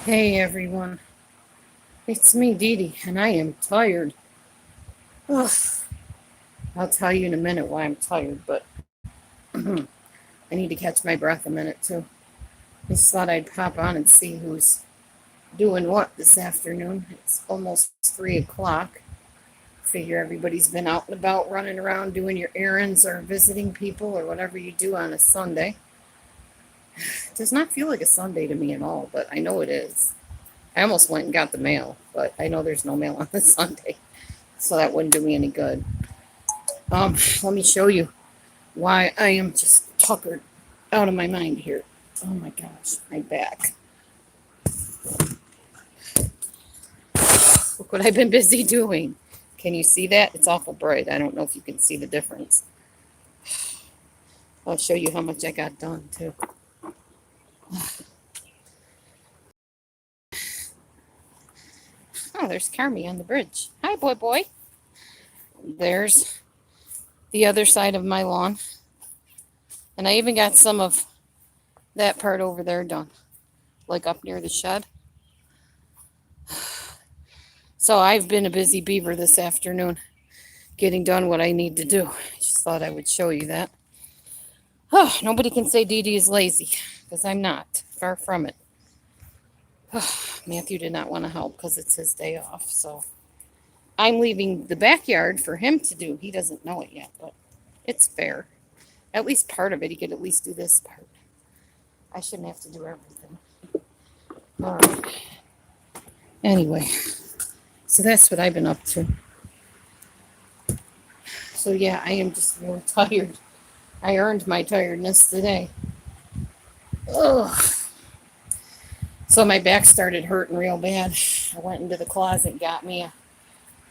Hey everyone, it's me, Dee Dee, and I am tired. Ugh, I'll tell you in a minute why I'm tired, but I need to catch my breath a minute too. I just thought I'd pop on and see who's doing what this afternoon. It's almost 3 o'clock. Figure everybody's been out and about running around doing your errands or visiting people or whatever you do on a Sunday. It does not feel like a Sunday to me at all, but I know it is. I almost went and got the mail, but I know there's no mail on this Sunday, so that wouldn't do me any good. Let me show you why I am just tuckered out of my mind here. Oh my gosh, my back. Look what I've been busy doing. Can you see that? It's awful bright. I don't know if you can see the difference. I'll show you how much I got done too. Oh, there's Carmi on the bridge. Hi, boy, boy. There's the other side of my lawn. And I even got some of that part over there done, like up near the shed. So I've been a busy beaver this afternoon, getting done what I need to do. I just thought I would show you that. Oh, nobody can say Dee Dee is lazy, because I'm not. Far from it. Oh, Matthew did not want to help because it's his day off, so I'm leaving the backyard for him to do. He doesn't know it yet, but it's fair. At least part of it, he could at least do this part. I shouldn't have to do everything. All right. Anyway, so that's what I've been up to. So yeah, I am just really tired. I earned my tiredness today. Ugh. So my back started hurting real bad. I went into the closet and got me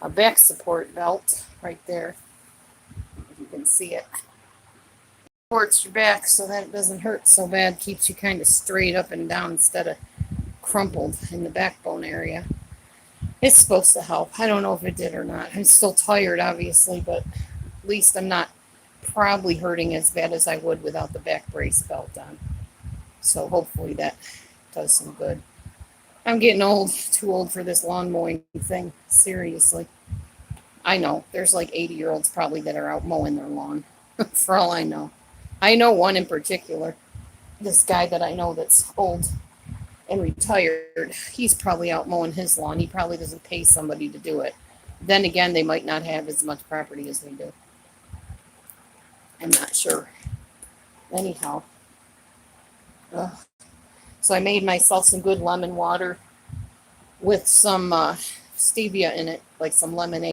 a back support belt right there. If you can see it. Supports your back so that it doesn't hurt so bad. Keeps you kind of straight up and down instead of crumpled in the backbone area. It's supposed to help. I don't know if it did or not. I'm still tired, obviously, but at least I'm not probably hurting as bad as I would without the back brace belt on. So hopefully that does some good. I'm getting old, too old for this lawn mowing thing. Seriously. I know. There's like 80-year-olds probably that are out mowing their lawn, for all I know. I know one in particular. This guy that I know that's old and retired, he's probably out mowing his lawn. He probably doesn't pay somebody to do it. Then again, they might not have as much property as we do. I'm not sure. Anyhow, ugh. So I made myself some good lemon water with some stevia in it, like some lemonade.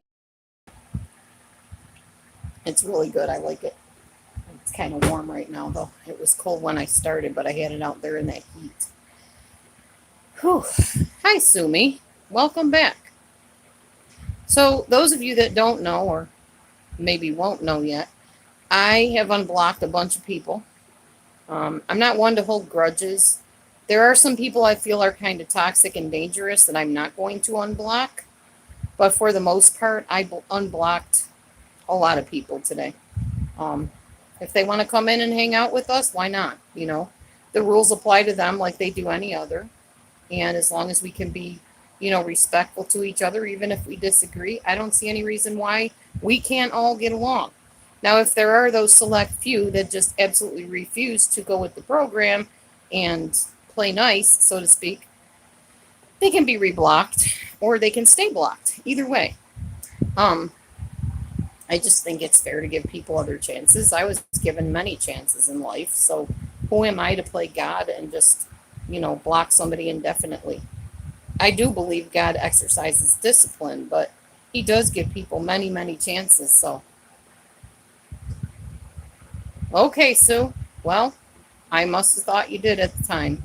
It's really good. I like it. It's kind of warm right now, though. It was cold when I started, but I had it out there in that heat. Whew. Hi, Sumi. Welcome back. So, those of you that don't know, or maybe won't know yet, I have unblocked a bunch of people. I'm not one to hold grudges. There are some people I feel are kind of toxic and dangerous that I'm not going to unblock. But for the most part, I unblocked a lot of people today. Um, if they want to come in and hang out with us, why not? The rules apply to them like they do any other. And as long as we can be, respectful to each other, even if we disagree, I don't see any reason why we can't all get along. Now, if there are those select few that just absolutely refuse to go with the program and play nice, so to speak, they can be reblocked or they can stay blocked. Either way. Um, I just think it's fair to give people other chances. I was given many chances in life, so who am I to play God and just, block somebody indefinitely? I do believe God exercises discipline, but He does give people many, many chances. So, okay, Sue. Well, I must have thought you did at the time.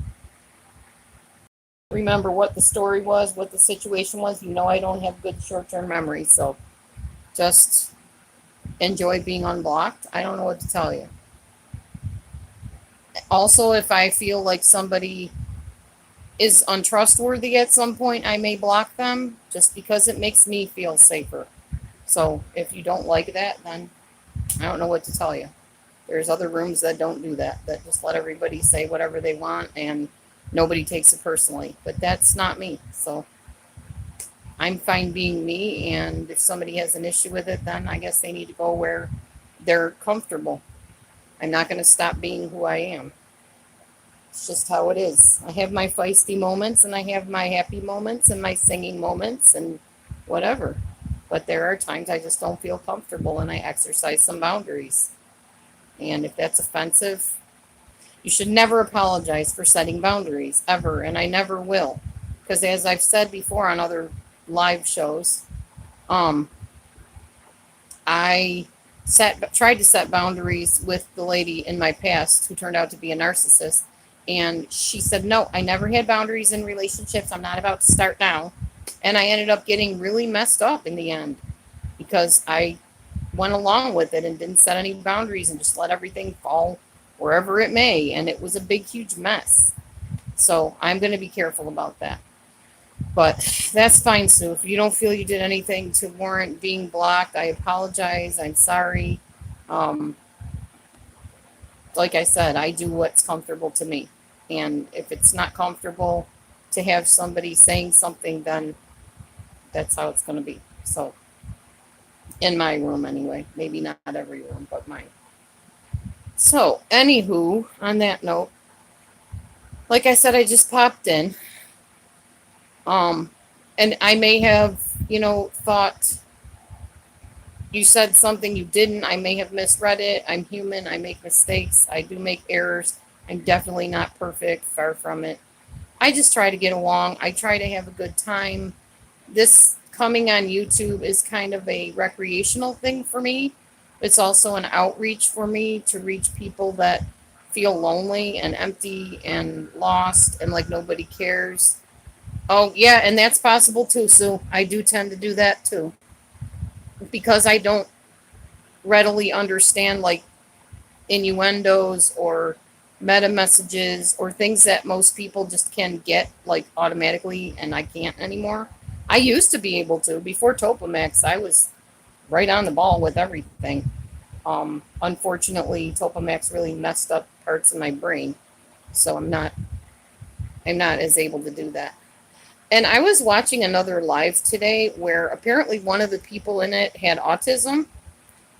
Remember what the story was, what the situation was. I don't have good short term memory, so just enjoy being unblocked. I don't know what to tell you. Also, if I feel like somebody is untrustworthy at some point, I may block them just because it makes me feel safer. So if you don't like that, then I don't know what to tell you. There's other rooms that don't do that, that just let everybody say whatever they want and nobody takes it personally. But that's not me. So I'm fine being me. And if somebody has an issue with it, then I guess they need to go where they're comfortable. I'm not going to stop being who I am. It's just how it is. I have my feisty moments and I have my happy moments and my singing moments and whatever. But there are times I just don't feel comfortable and I exercise some boundaries. And if that's offensive, you should never apologize for setting boundaries, ever. And I never will. Because as I've said before on other live shows, um, I tried to set boundaries with the lady in my past who turned out to be a narcissist. And she said, no, I never had boundaries in relationships. I'm not about to start now. And I ended up getting really messed up in the end because I went along with it and didn't set any boundaries and just let everything fall wherever it may. And it was a big, huge mess. So I'm going to be careful about that. But that's fine, Sue. If you don't feel you did anything to warrant being blocked, I apologize. I'm sorry. Um, like I said, I do what's comfortable to me. And if it's not comfortable to have somebody saying something, then that's how it's going to be. So, in my room anyway. Maybe not every room, but mine. So, anywho, on that note, like I said, I just popped in. Um, and I may have, thought you said something you didn't. I may have misread it. I'm human. I make mistakes. I do make errors. I'm definitely not perfect. Far from it. I just try to get along. I try to have a good time. This coming on YouTube is kind of a recreational thing for me. It's also an outreach for me to reach people that feel lonely and empty and lost and like nobody cares. Oh, yeah, and that's possible too, Sue. I do tend to do that too. Because I don't readily understand like innuendos or meta messages or things that most people just can get like automatically and I can't anymore. I used to be able to. Before Topamax, I was right on the ball with everything. Unfortunately, Topamax really messed up parts of my brain, so I'm not as able to do that. And I was watching another live today where apparently one of the people in it had autism,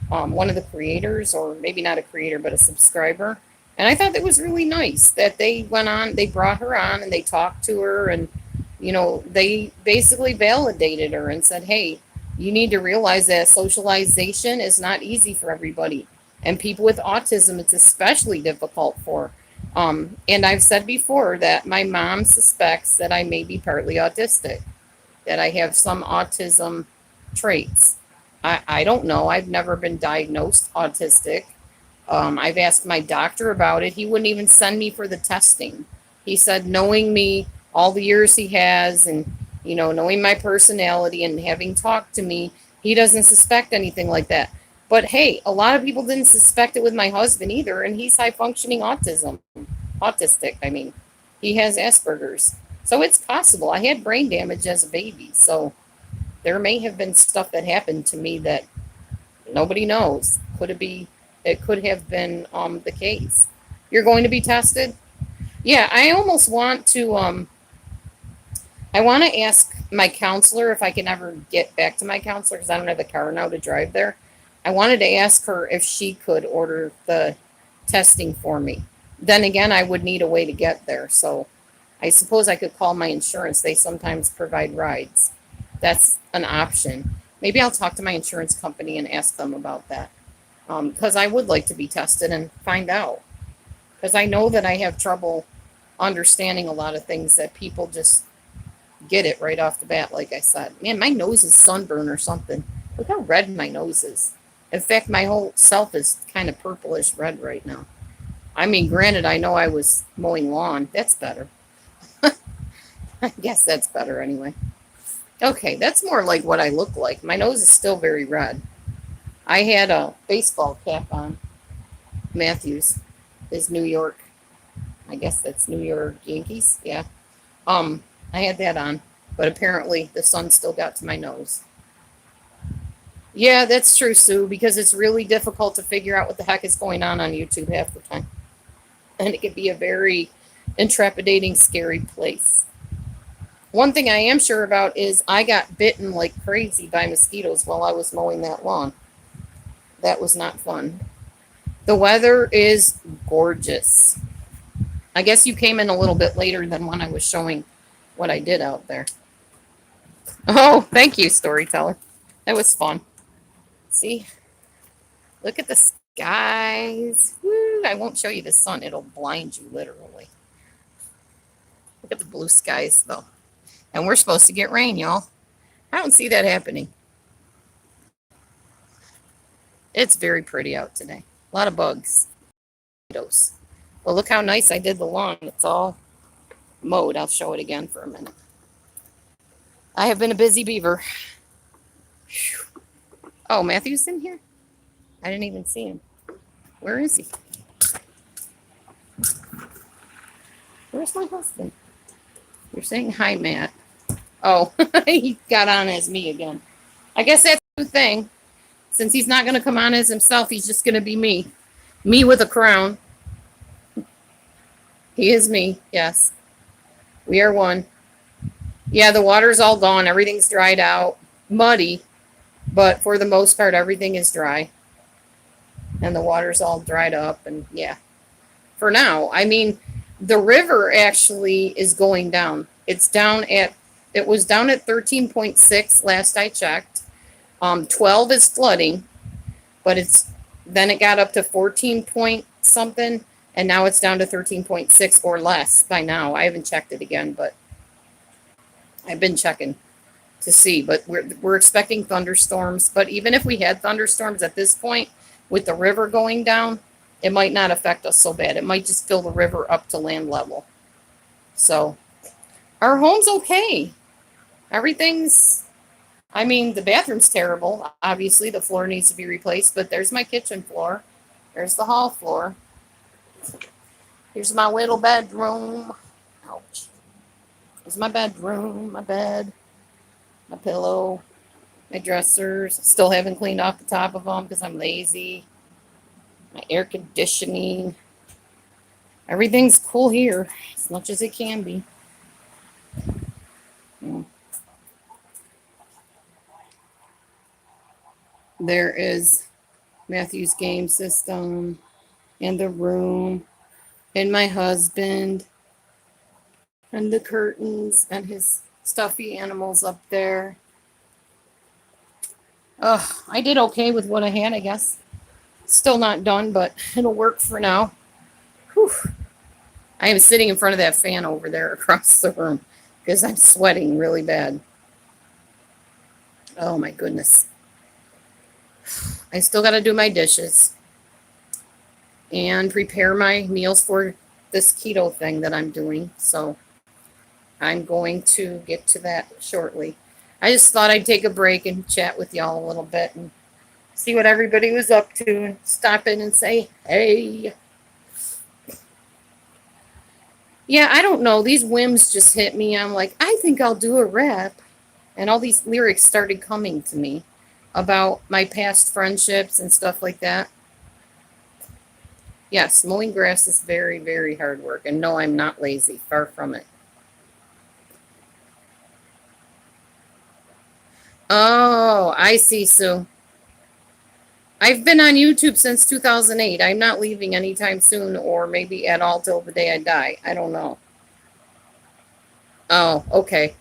one of the creators, or maybe not a creator, but a subscriber. And I thought that was really nice that they went on, they brought her on and they talked to her and, they basically validated her and said, hey, you need to realize that socialization is not easy for everybody. And people with autism, it's especially difficult for. And I've said before that my mom suspects that I may be partly autistic, that I have some autism traits. I don't know. I've never been diagnosed autistic. I've asked my doctor about it. He wouldn't even send me for the testing. He said, knowing me all the years he has and, knowing my personality and having talked to me, he doesn't suspect anything like that. But hey, a lot of people didn't suspect it with my husband either, and he's high functioning autistic. I mean, he has Asperger's. So it's possible. I had brain damage as a baby. So there may have been stuff that happened to me that nobody knows. It could have been the case. You're going to be tested? Yeah, I almost want to I want to ask my counselor if I can ever get back to my counselor because I don't have a car now to drive there. I wanted to ask her if she could order the testing for me. Then again, I would need a way to get there. So I suppose I could call my insurance. They sometimes provide rides. That's an option. Maybe I'll talk to my insurance company and ask them about that. Because I would like to be tested and find out. Because I know that I have trouble understanding a lot of things that people just get it right off the bat, like I said. Man, my nose is sunburned or something. Look how red my nose is. In fact, my whole self is kind of purplish red right now. I mean, granted, I know I was mowing lawn. That's better. I guess that's better anyway. Okay, that's more like what I look like. My nose is still very red. I had a baseball cap on. Matthews is New York. I guess that's New York Yankees. Yeah. I had that on, but apparently the sun still got to my nose. Yeah, that's true, Sue, because it's really difficult to figure out what the heck is going on YouTube half the time. And it could be a very intrepidating, scary place. One thing I am sure about is I got bitten like crazy by mosquitoes while I was mowing that lawn. That was not fun. The weather is gorgeous. I guess you came in a little bit later than when I was showing what I did out there. Oh, thank you, storyteller. That was fun. See, look at the skies. Woo, I won't show you the sun. It'll blind you literally. Look at the blue skies, though. And we're supposed to get rain, y'all. I don't see that happening. It's very pretty out today. A lot of bugs. Well, look how nice I did the lawn. It's all mowed. I'll show it again for a minute. I have been a busy beaver. Whew. Oh, Matthew's in here? I didn't even see him. Where is he? Where's my husband? You're saying hi, Matt. Oh, he got on as me again. I guess that's the thing. Since he's not going to come on as himself, he's just going to be me. Me with a crown. He is me, yes. We are one. Yeah, the water's all gone. Everything's dried out. Muddy, but for the most part, everything is dry. And the water's all dried up, and yeah. For now, I mean, the river actually is going down. It was down at 13.6 last I checked. 12 is flooding, but then it got up to 14 point something, and now it's down to 13.6 or less by now. I haven't checked it again, but I've been checking to see. But we're expecting thunderstorms. But even if we had thunderstorms at this point, with the river going down, it might not affect us so bad. It might just fill the river up to land level. So our home's okay. I mean, the bathroom's terrible. Obviously, the floor needs to be replaced, but there's my kitchen floor. There's the hall floor. Here's my little bedroom. Ouch. There's my bedroom, my bed, my pillow, my dressers. Still haven't cleaned off the top of them because I'm lazy. My air conditioning. Everything's cool here, as much as it can be. There is Matthew's game system and the room and my husband and the curtains and his stuffy animals up there. I did okay with what I had, I guess. Still not done, but it'll work for now. Whew. I am sitting in front of that fan over there across the room because I'm sweating really bad. Oh my goodness. I still got to do my dishes and prepare my meals for this keto thing that I'm doing. So I'm going to get to that shortly. I just thought I'd take a break and chat with y'all a little bit and see what everybody was up to and stop in and say, hey. Yeah, I don't know. These whims just hit me. I'm like, I think I'll do a rap. And all these lyrics started coming to me about my past friendships and stuff like that. Yes, mowing grass is very, very hard work. And no, I'm not lazy. Far from it. Oh, I see, Sue. I've been on YouTube since 2008. I'm not leaving anytime soon or maybe at all till the day I die. I don't know. Oh, okay.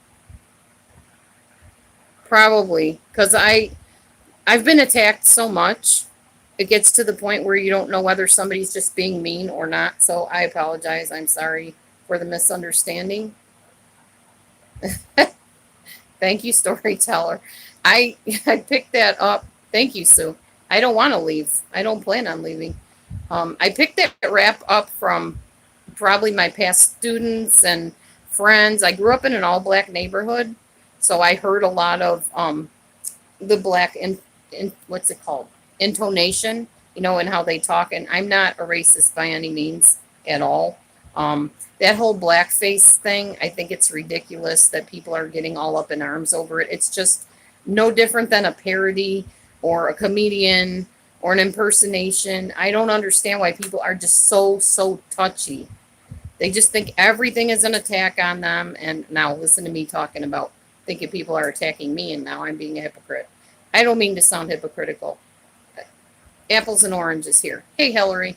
Probably. Because I've been attacked so much. It gets to the point where you don't know whether somebody's just being mean or not. So I apologize. I'm sorry for the misunderstanding. Thank you, storyteller. I picked that up. Thank you, Sue. I don't want to leave. I don't plan on leaving. I picked that rap up from probably my past students and friends. I grew up in an all-black neighborhood, so I heard a lot of the black what's it called? Intonation, and how they talk. And I'm not a racist by any means at all. That whole blackface thing, I think it's ridiculous that people are getting all up in arms over it. It's just no different than a parody or a comedian or an impersonation. I don't understand why people are just so touchy They just think everything is an attack on them. And now listen to me talking about thinking people are attacking me, and now I'm being a hypocrite. I don't mean to sound hypocritical. Apples and oranges here. Hey, Hillary.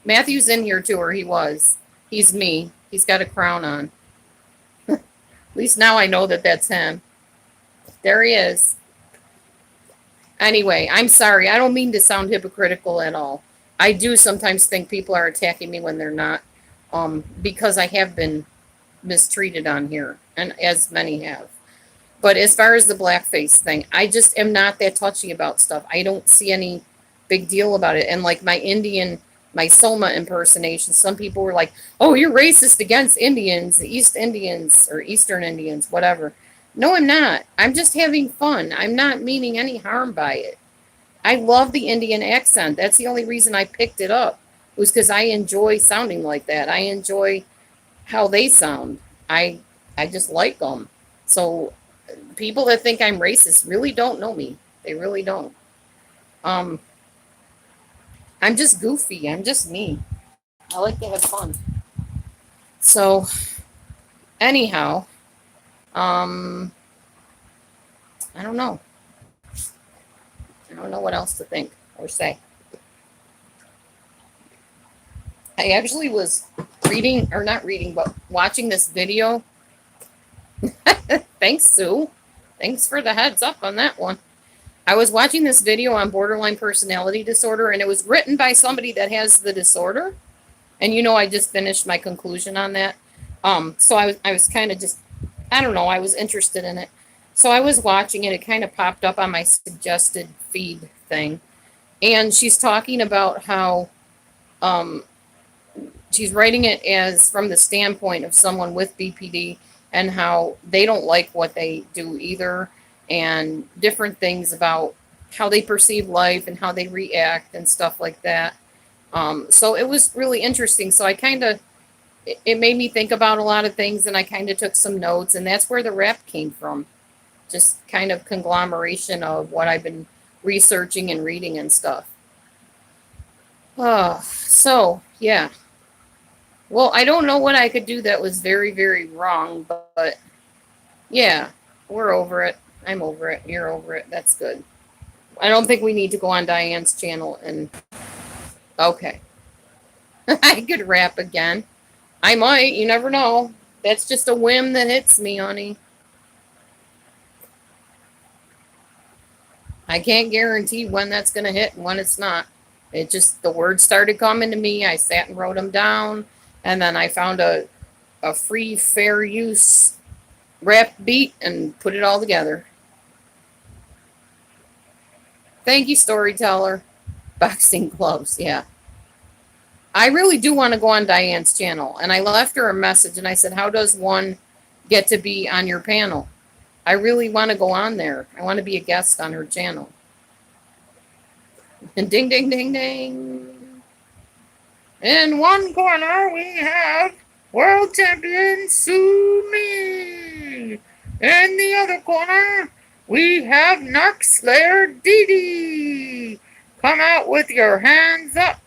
Matthew's in here too, or he was. He's me. He's got a crown on. At least now I know that that's him. There he is. Anyway, I'm sorry. I don't mean to sound hypocritical at all. I do sometimes think people are attacking me when they're not, because I have been mistreated on here, and as many have. But as far as the blackface thing, I just am not that touchy about stuff. I don't see any big deal about it. And like my Soma impersonation, some people were like, "Oh, you're racist against Indians, the East Indians or Eastern Indians, whatever." No, I'm not. I'm just having fun. I'm not meaning any harm by it. I love the Indian accent. That's the only reason I picked it up, was because I enjoy sounding like that. I enjoy how they sound. I just like them. So people that think I'm racist really don't know me. They really don't. Um, I'm just goofy. I'm just me. I like to have fun. So anyhow, um, I don't know. I don't know what else to think or say. I actually was reading, or not reading, but watching this video. Thanks, Sue. Thanks for the heads up on that one. I was watching this video on borderline personality disorder, and it was written by somebody that has the disorder. And I just finished my conclusion on that. So I was kind of just, I don't know, I was interested in it. So I was watching it. It kind of popped up on my suggested feed thing. And she's talking about how um, she's writing it as from the standpoint of someone with BPD, and how they don't like what they do either, and different things about how they perceive life and how they react and stuff like that. So it was really interesting. So I kind of, it made me think about a lot of things, and I kind of took some notes, and that's where the rap came from. Just kind of conglomeration of what I've been researching and reading and stuff. So yeah. Well, I don't know what I could do that was very, very wrong, but yeah, we're over it. I'm over it. You're over it. That's good. I don't think we need to go on Diane's channel and okay. I could rap again. I might, you never know. That's just a whim that hits me, honey. I can't guarantee when that's going to hit and when it's not. It just, the words started coming to me. I sat and wrote them down, and then I found a free, fair use rap beat and put it all together. Thank you, storyteller. Boxing gloves, yeah. I really do want to go on Diane's channel, and I left her a message, and I said, how does one get to be on your panel? I really want to go on there. I want to be a guest on her channel. And ding, ding, ding, ding. In one corner, we have world champion Sue Me. In the other corner, we have Narc Slayer Dee Dee. Come out with your hands up.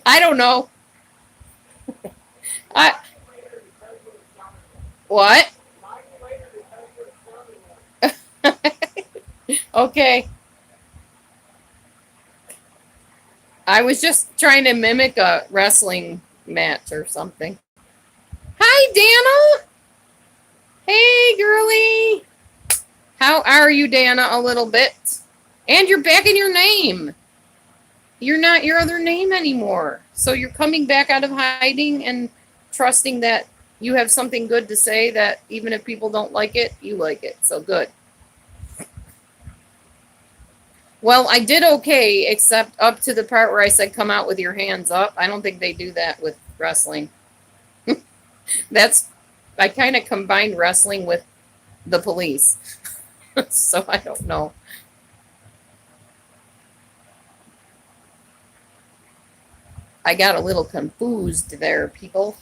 I don't know. What? Okay. I was just trying to mimic a wrestling match or something. Hi, Dana. Hey, girly. How are you, Dana? A little bit. And you're back in your name. You're not your other name anymore. So you're coming back out of hiding and trusting that you have something good to say, that even if people don't like it, you like it. So good. Well, I did okay, except up to the part where I said come out with your hands up. I don't think they do that with wrestling. I kind of combined wrestling with the police. So I don't know. I got a little confused there, people.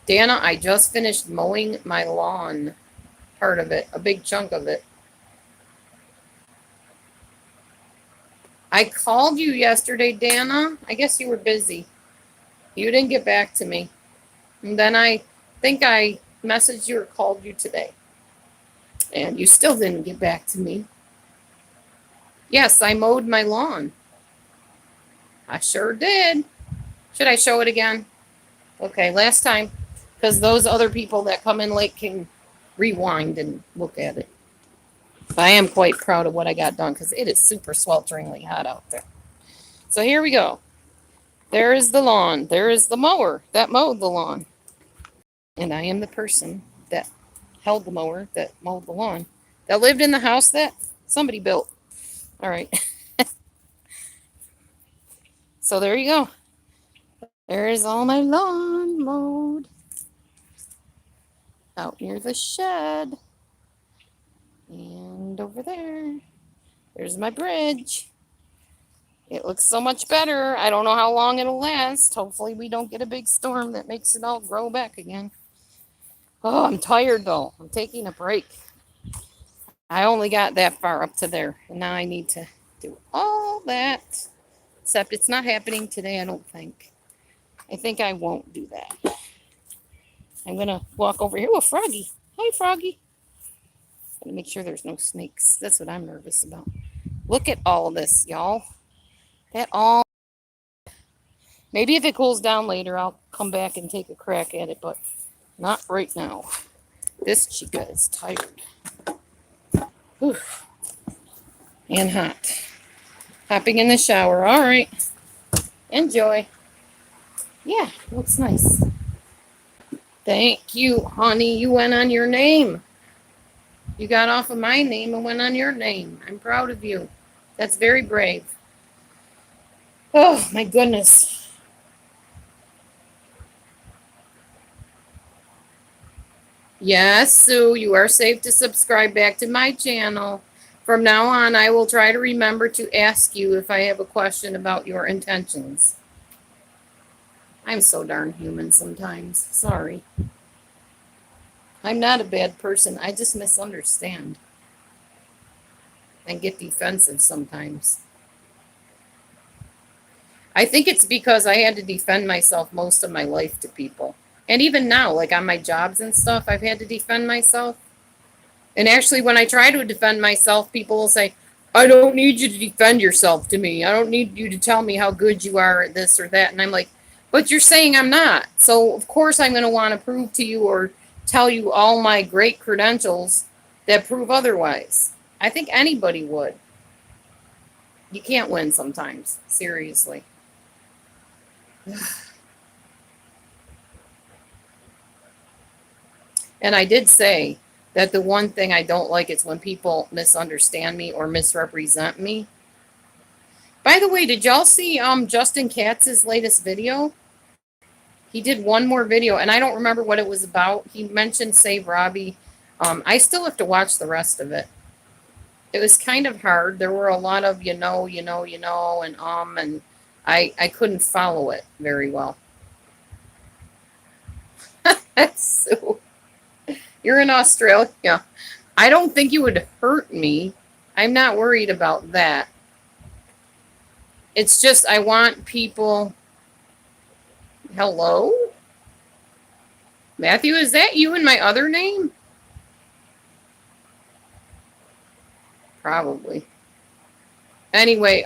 Dana, I just finished mowing my lawn. Part of it, a big chunk of it. I called you yesterday, Dana. I guess you were busy. You didn't get back to me. And then I think I messaged you or called you today. And you still didn't get back to me. Yes, I mowed my lawn. I sure did. Should I show it again? Okay, last time. Because those other people that come in late can rewind and look at it. But I am quite proud of what I got done because it is super swelteringly hot out there. So here we go. There is the lawn. There is the mower that mowed the lawn. And I am the person that held the mower, that mowed the lawn, that lived in the house that somebody built. All right. So there you go. There is all my lawn mowed out near the shed. And over there, there's my bridge. It looks so much better. I don't know how long it'll last. Hopefully we don't get a big storm that makes it all grow back again. Oh, I'm tired though. I'm taking a break. I only got that far up to there. And now I need to do all that. Except it's not happening today, I don't think. I think I won't do that. I'm going to walk over here. Oh, a froggy. Hi, froggy. Gotta make sure there's no snakes. That's what I'm nervous about. Look at all of this, y'all. That all. Maybe if it cools down later, I'll come back and take a crack at it, but not right now. This chica is tired. Whew. And hot. Hopping in the shower. All right. Enjoy. Yeah, looks nice. Thank you, honey. You went on your name. You got off of my name and went on your name. I'm proud of you. That's very brave. Oh, my goodness. Yes, Sue, you are safe to subscribe back to my channel. From now on, I will try to remember to ask you if I have a question about your intentions. I'm so darn human sometimes. Sorry. I'm not a bad person. I just misunderstand and get defensive sometimes. I think it's because I had to defend myself most of my life to people. And even now, like on my jobs and stuff, I've had to defend myself. And actually, when I try to defend myself, people will say, I don't need you to defend yourself to me. I don't need you to tell me how good you are at this or that. And I'm like, but you're saying I'm not. So, of course, I'm going to want to prove to you or tell you all my great credentials that prove otherwise. I think anybody would. You can't win sometimes. Seriously. And I did say that the one thing I don't like is when people misunderstand me or misrepresent me. By the way, did y'all see Justin Katz's latest video? He did one more video, and I don't remember what it was about. He mentioned Save Robbie. I still have to watch the rest of it. It was kind of hard. There were a lot of and I couldn't follow it very well. So, you're in Australia. I don't think you would hurt me. I'm not worried about that. It's just I want people... Hello? Matthew, is that you in my other name? Probably. Anyway,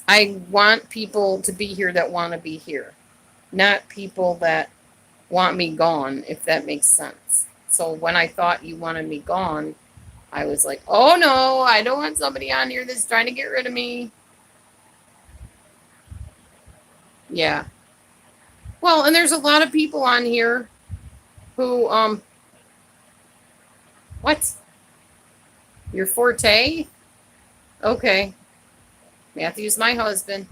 I want people to be here that want to be here. Not people that want me gone, if that makes sense. So when I thought you wanted me gone, I was like, oh no, I don't want somebody on here that's trying to get rid of me. Yeah. Well, and there's a lot of people on here who, what? Your forte? Okay. Matthew's my husband.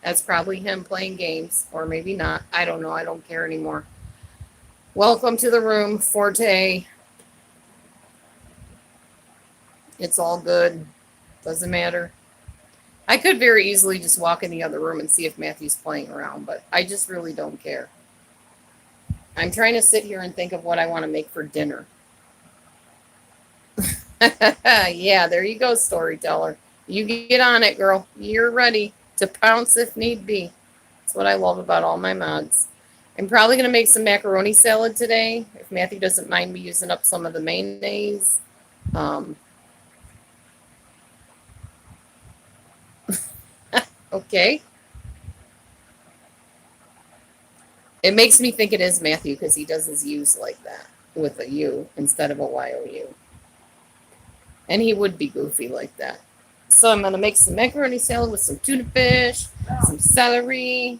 That's probably him playing games, or maybe not. I don't know. I don't care anymore. Welcome to the room, Forte. It's all good. Doesn't matter. I could very easily just walk in the other room and see if Matthew's playing around, but I just really don't care. I'm trying to sit here and think of what I want to make for dinner. Yeah, there you go, storyteller. You get on it, girl. You're ready to pounce if need be. That's what I love about all my mods. I'm probably going to make some macaroni salad today, if Matthew doesn't mind me using up some of the mayonnaise. Um, okay. It makes me think it is Matthew because he does his U's like that with a U instead of a Y-O-U. And he would be goofy like that. So I'm going to make some macaroni salad with some tuna fish, some celery.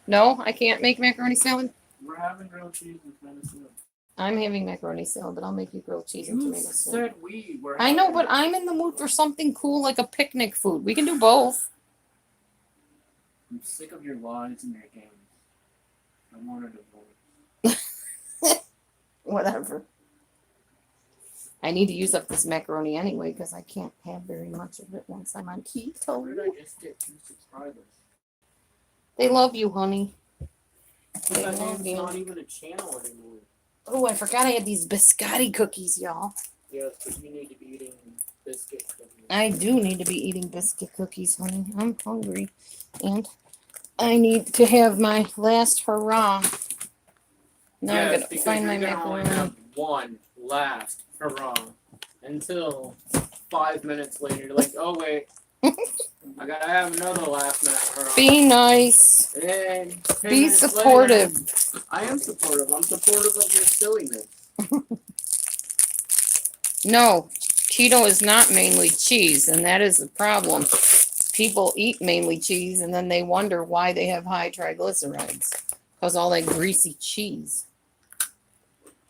No, I can't make macaroni salad. We're having grilled cheese and tomato soup. I'm having macaroni salad, but I'll make you grilled cheese and tomato soup. Said we were. I know, but I'm in the mood for something cool like a picnic food. We can do both. I'm sick of your lies and your games. I want a divorce. Whatever. I need to use up this macaroni anyway because I can't have very much of it once I'm on keto. Where did I just get 2 subscribers? They love you, honey. They That love name's you. not even a channel anymore. Oh, I forgot I had these biscotti cookies, y'all. Yes, but you need to be eating biscuit cookies. I do need to be eating biscuit cookies, honey. I'm hungry. And I need to have my last hurrah. Now I gotta find my macaroni. Only have one last hurrah until 5 minutes later. You're like, oh wait, I gotta have another last minute hurrah. Be nice. And 10 Be minutes supportive. Later, I am supportive. I'm supportive of your silliness. No, keto is not mainly cheese, and that is the problem. People eat mainly cheese, and then they wonder why they have high triglycerides. Because all that greasy cheese.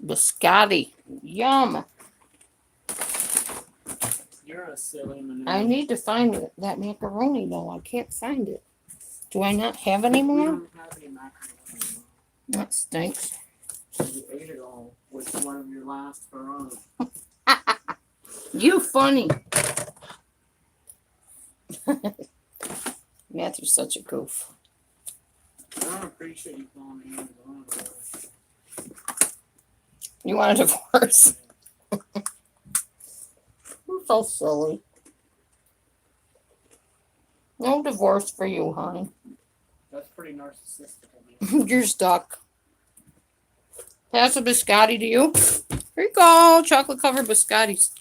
Biscotti. Yum. You're a silly man. I need to find that macaroni, though. I can't find it. Do I not have any We more? don't have any macaroni. That stinks. You ate it all with one of your last hurrahs. You funny. Matthew's such a goof. I don't appreciate you calling me Amazon. You want a divorce? You're so silly. No divorce for you, honey. That's pretty narcissistic of you. You're stuck. Pass a biscotti to you. Here you go. Chocolate covered biscottis.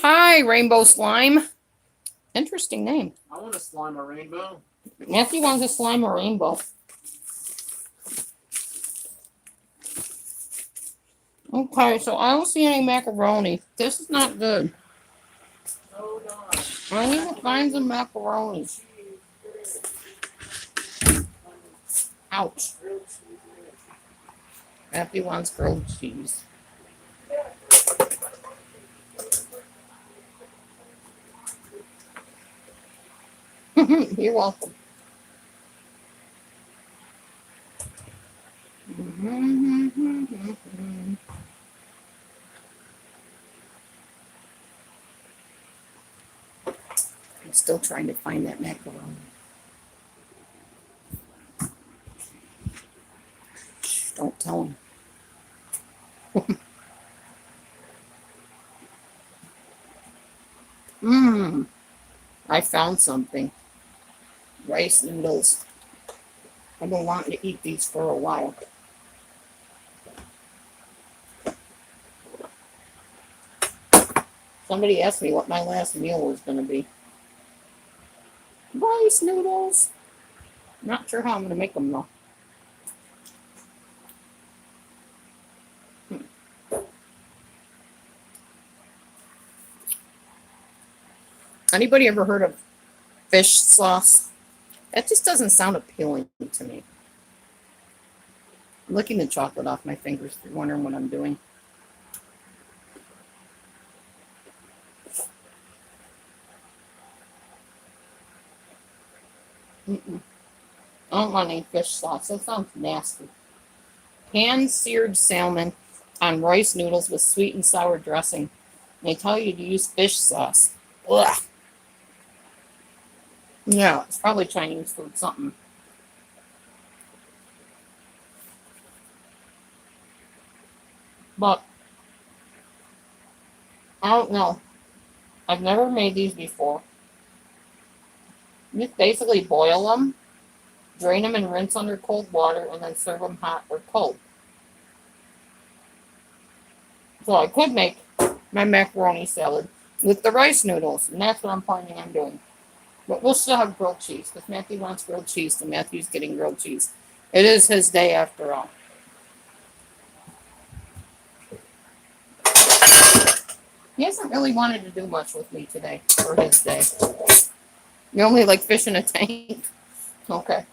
Hi, Rainbow Slime. Interesting name. I want to slime a rainbow. Matthew wants to slime a rainbow. Okay, so I don't see any macaroni. This is not good. Hold on. I need to find some macaroni. Ouch. Matthew wants grilled cheese. You're welcome. I'm still trying to find that macaroni. Shh, don't tell him. I found something. Rice noodles. I've been wanting to eat these for a while. Somebody asked me what my last meal was going to be. Rice noodles. Not sure how I'm going to make them though. Anybody ever heard of fish sauce? That just doesn't sound appealing to me. I'm licking the chocolate off my fingers if you're wondering what I'm doing. I don't want any fish sauce. That sounds nasty. Pan-seared salmon on rice noodles with sweet and sour dressing. They tell you to use fish sauce. Ugh. Yeah, it's probably Chinese food, something. But I don't know. I've never made these before. You just basically boil them, drain them and rinse under cold water, and then serve them hot or cold. So I could make my macaroni salad with the rice noodles, and that's what I'm planning on doing. But we'll still have grilled cheese, because Matthew wants grilled cheese, so Matthew's getting grilled cheese. It is his day after all. He hasn't really wanted to do much with me today, for his day. You only like fish in a tank? Okay.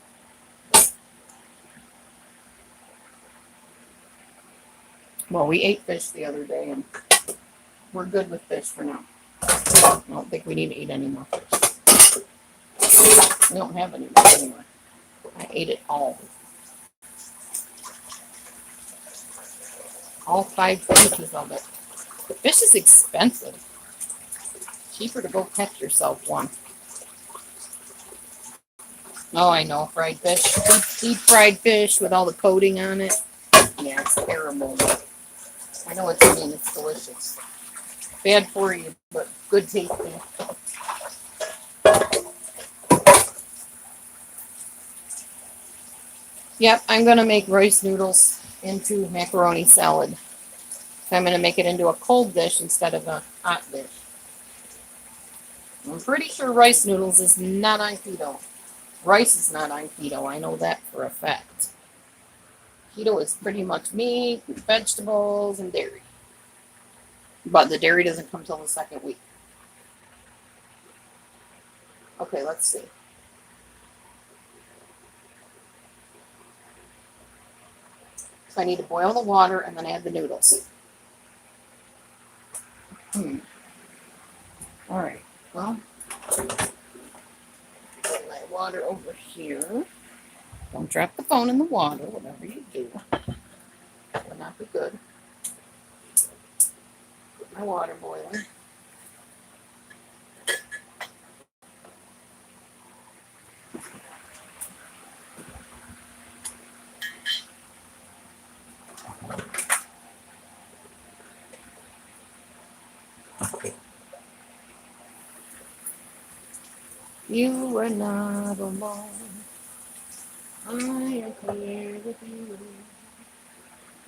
Well, we ate fish the other day, and we're good with fish for now. I don't think we need to eat any more fish. We don't have any more anymore. I ate it all. All 5 pieces of it. Fish is expensive. Cheaper to go catch yourself one. Oh, I know, fried fish. Deep fried fish with all the coating on it. Yeah, it's terrible. I know what you mean. It's delicious. Bad for you, but good tasting. Yep, I'm going to make rice noodles into macaroni salad. I'm going to make it into a cold dish instead of a hot dish. I'm pretty sure rice noodles is not on keto. Rice is not on keto. I know that for a fact. Keto is pretty much meat, vegetables, and dairy. But the dairy doesn't come till the second week. Okay, let's see. So I need to boil the water and then add the noodles. All right, well, put my water over here. Don't drop the phone in the water, whatever you do. That would not be good. Put my water boiling. You are not alone. I am here with you.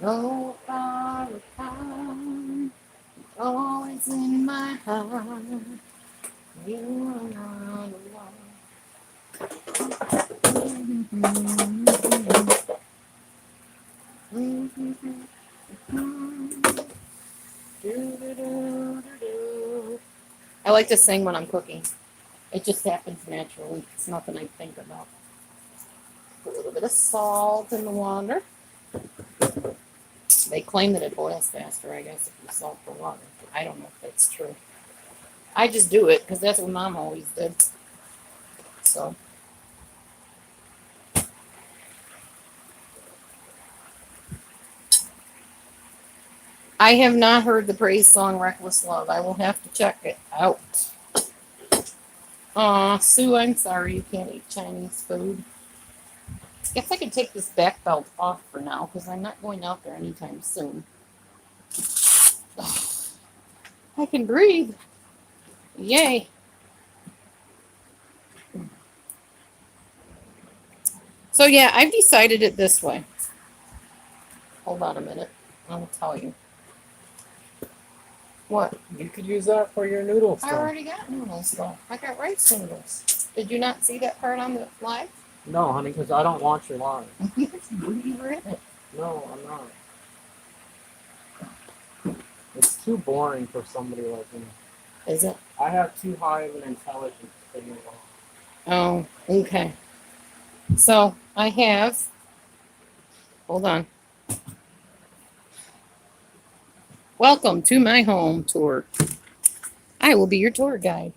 No far apart. Always in my heart. You are not alone. I like to sing when I'm cooking. It just happens naturally. It's nothing I think about. Put a little bit of salt in the water. They claim that it boils faster, I guess, if you salt the water. I don't know if that's true. I just do it because that's what Mom always did. So. I have not heard the praise song Reckless Love. I will have to check it out. Aw, Sue, I'm sorry you can't eat Chinese food. Guess I could take this back belt off for now because I'm not going out there anytime soon. I can breathe. Yay. So yeah, I've decided it this way. Hold on a minute. I'll tell you. What? You could use that for your noodles. I already got noodles though. I got rice noodles. Did you not see that part on the live? No, honey, because I don't want your live. You were in it. No, I'm not. It's too boring for somebody like me. Is it? I have too high of an intelligence for you. Oh, okay. So I have. Hold on. Welcome to my home tour. I will be your tour guide.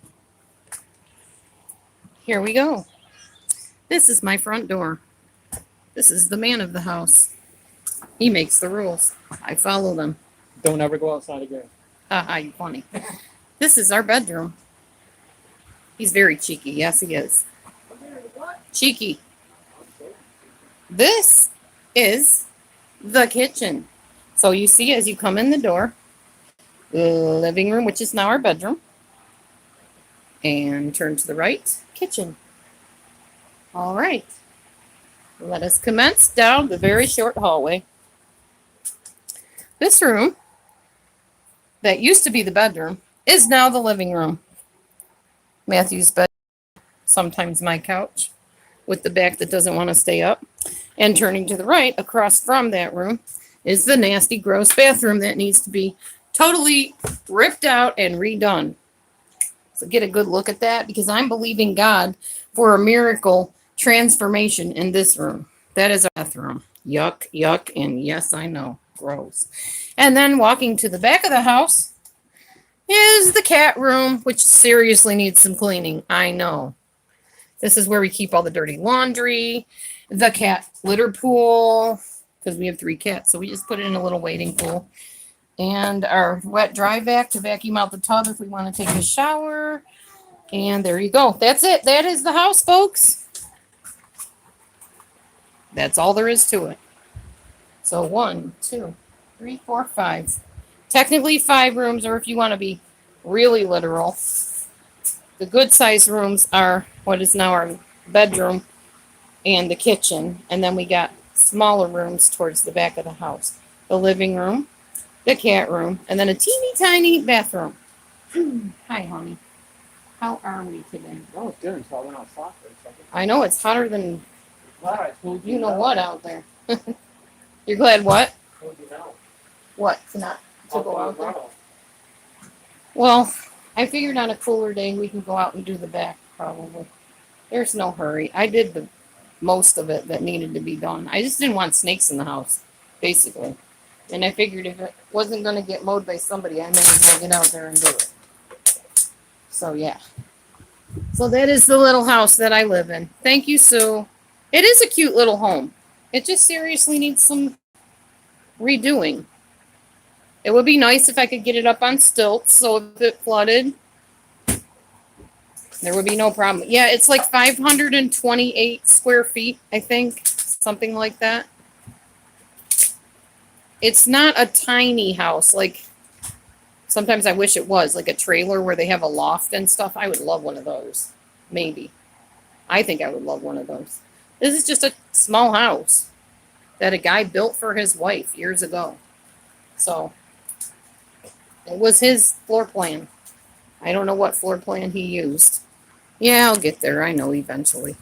Here we go. This is my front door. This is the man of the house. He makes the rules. I follow them. Don't ever go outside again. Haha, you funny. This is our bedroom. He's very cheeky. Yes, he is. Cheeky. This is the kitchen. So you see as you come in the door, the living room, which is now our bedroom. And turn to the right, kitchen. All right. Let us commence down the very short hallway. This room, that used to be the bedroom, is now the living room. Matthew's bed, sometimes my couch, with the back that doesn't want to stay up. And turning to the right, across from that room, is the nasty, gross bathroom that needs to be totally ripped out and redone. So get a good look at that, because I'm believing God for a miracle transformation in this room. That is a bathroom. Yuck, yuck, and yes, I know, gross. And then walking to the back of the house is the cat room, which seriously needs some cleaning. I know. This is where we keep all the dirty laundry, the cat litter pool, because we have 3 cats, so we just put it in a little wading pool. And our wet dry vac to vacuum out the tub if we want to take a shower. And there you go. That's it. That is the house, folks. That's all there is to it. So 1, 2, 3, 4, 5. Technically 5 rooms, or if you want to be really literal, the good size rooms are what is now our bedroom and the kitchen. And then we got smaller rooms towards the back of the house. The living room, the cat room, and then a teeny tiny bathroom. Hi, honey. How are we today? Oh, it's good until I went outside for a second. I know it's hotter than Glad I told you. you know what out there. You're glad what? I told you no. What? To not to I'll go out there? tomorrow. Well, I figured on a cooler day we can go out and do the back probably. There's no hurry. I did the most of it that needed to be done. I just didn't want snakes in the house, basically. And I figured if it wasn't going to get mowed by somebody, I may as well get out there and do it. So, yeah. So that is the little house that I live in. Thank you, Sue. It is a cute little home. It just seriously needs some redoing. It would be nice if I could get it up on stilts, so if it flooded, there would be no problem. Yeah, it's like 528 square feet, I think. Something like that. It's not a tiny house. Like, sometimes I wish it was, like a trailer where they have a loft and stuff. I would love one of those. Maybe. I think I would love one of those. This is just a small house that a guy built for his wife years ago. So, it was his floor plan. I don't know what floor plan he used. Yeah, I'll get there. I know eventually.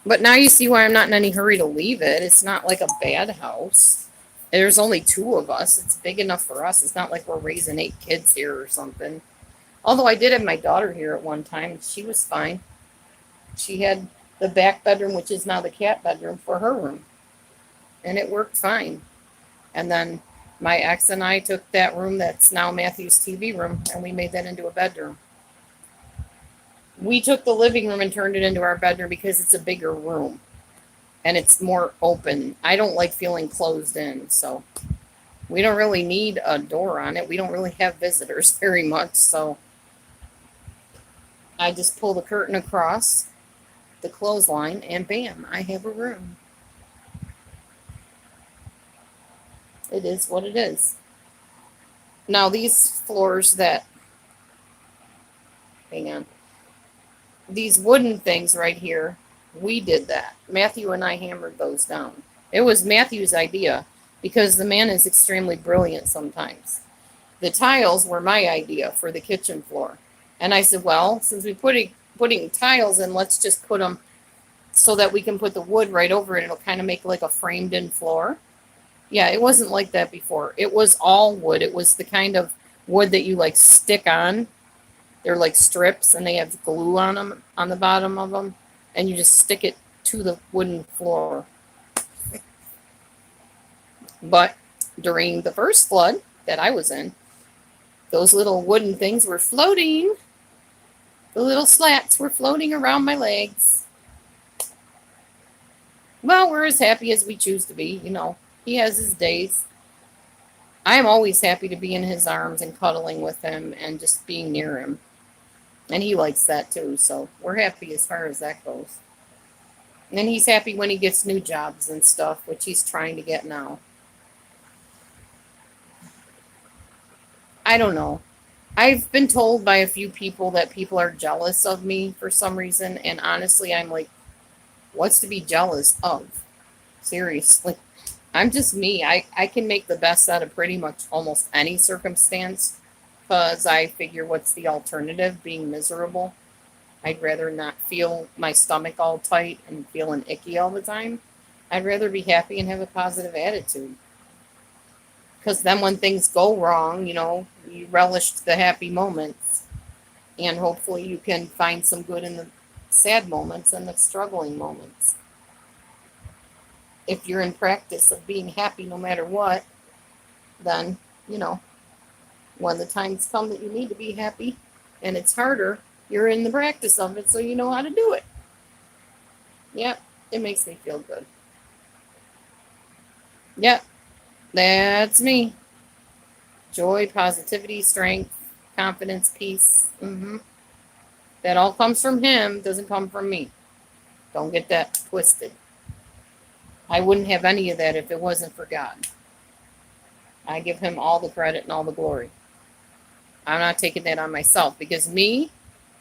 But now you see why I'm not in any hurry to leave it. It's not like a bad house. There's only 2 of us. It's big enough for us. It's not like we're raising 8 kids here or something. Although I did have my daughter here at one time. She was fine. She had the back bedroom, which is now the cat bedroom, for her room. And it worked fine. And then my ex and I took that room that's now Matthew's TV room, and we made that into a bedroom. We took the living room and turned it into our bedroom because it's a bigger room. And it's more open. I don't like feeling closed in, so we don't really need a door on it. We don't really have visitors very much, so I just pull the curtain across the clothesline, and bam, I have a room. It is what it is. Now, these floors that, hang on, these wooden things right here, we did that. Matthew and I hammered those down. It was Matthew's idea because the man is extremely brilliant sometimes. The tiles were my idea for the kitchen floor. And I said, well, since we're putting tiles in, let's just put them so that we can put the wood right over it. It'll kind of make like a framed in floor. Yeah, it wasn't like that before. It was all wood. It was the kind of wood that you like stick on. They're like strips and they have glue on them, on the bottom of them. And you just stick it to the wooden floor. But during the first flood that I was in, those little wooden things were floating. The little slats were floating around my legs. Well, we're as happy as we choose to be, you know. He has his days. I am always happy to be in his arms and cuddling with him and just being near him. And he likes that too, so we're happy as far as that goes. And then he's happy when he gets new jobs and stuff, which he's trying to get now. I don't know. I've been told by a few people that people are jealous of me for some reason, and honestly, I'm like, what's to be jealous of? Seriously. I'm just me. I can make the best out of pretty much almost any circumstance because I figure what's the alternative? Being miserable. I'd rather not feel my stomach all tight and feeling icky all the time. I'd rather be happy and have a positive attitude. Because then when things go wrong, you relish the happy moments. And hopefully you can find some good in the sad moments and the struggling moments. If you're in practice of being happy no matter what, then, you know, when the times come that you need to be happy and it's harder, you're in the practice of it so you know how to do it. Yep, it makes me feel good. Yep, that's me. Joy, positivity, strength, confidence, peace. That all comes from him, doesn't come from me. Don't get that twisted. I wouldn't have any of that if it wasn't for God. I give him all the credit and all the glory. I'm not taking that on myself because me,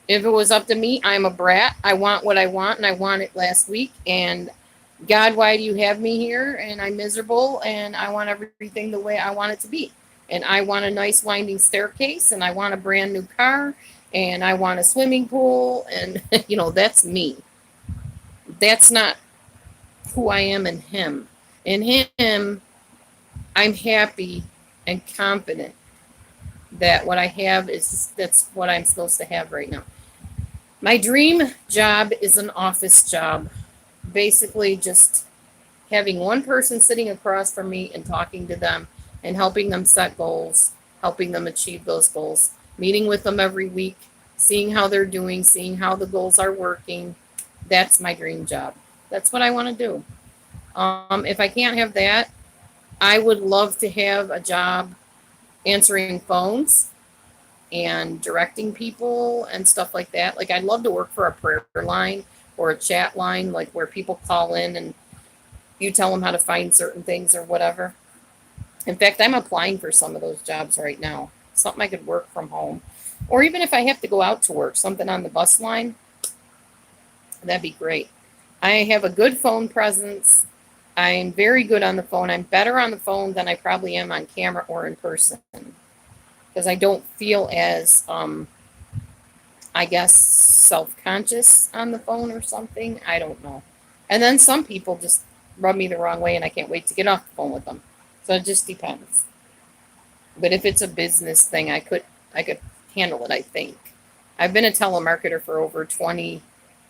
if it was up to me, I'm a brat. I want what I want and I want it last week. And God, why do you have me here? And I'm miserable and I want everything the way I want it to be. And I want a nice winding staircase and I want a brand new car and I want a swimming pool. And, that's me. That's not who I am in him. In him, I'm happy and confident that what I have that's what I'm supposed to have right now. My dream job is an office job. Basically, just having one person sitting across from me and talking to them and helping them set goals, helping them achieve those goals, meeting with them every week, seeing how they're doing, seeing how the goals are working. That's my dream job. That's what I want to do. If I can't have that, I would love to have a job answering phones and directing people and stuff like that. Like I'd love to work for a prayer line or a chat line, like where people call in and you tell them how to find certain things or whatever. In fact, I'm applying for some of those jobs right now. Something I could work from home. Or even if I have to go out to work, something on the bus line, that'd be great. I have a good phone presence. I'm very good on the phone. I'm better on the phone than I probably am on camera or in person because I don't feel as, I guess, self conscious on the phone or something. I don't know. And then some people just rub me the wrong way and I can't wait to get off the phone with them. So it just depends. But if it's a business thing, I could handle it, I think. I've been a telemarketer for over 20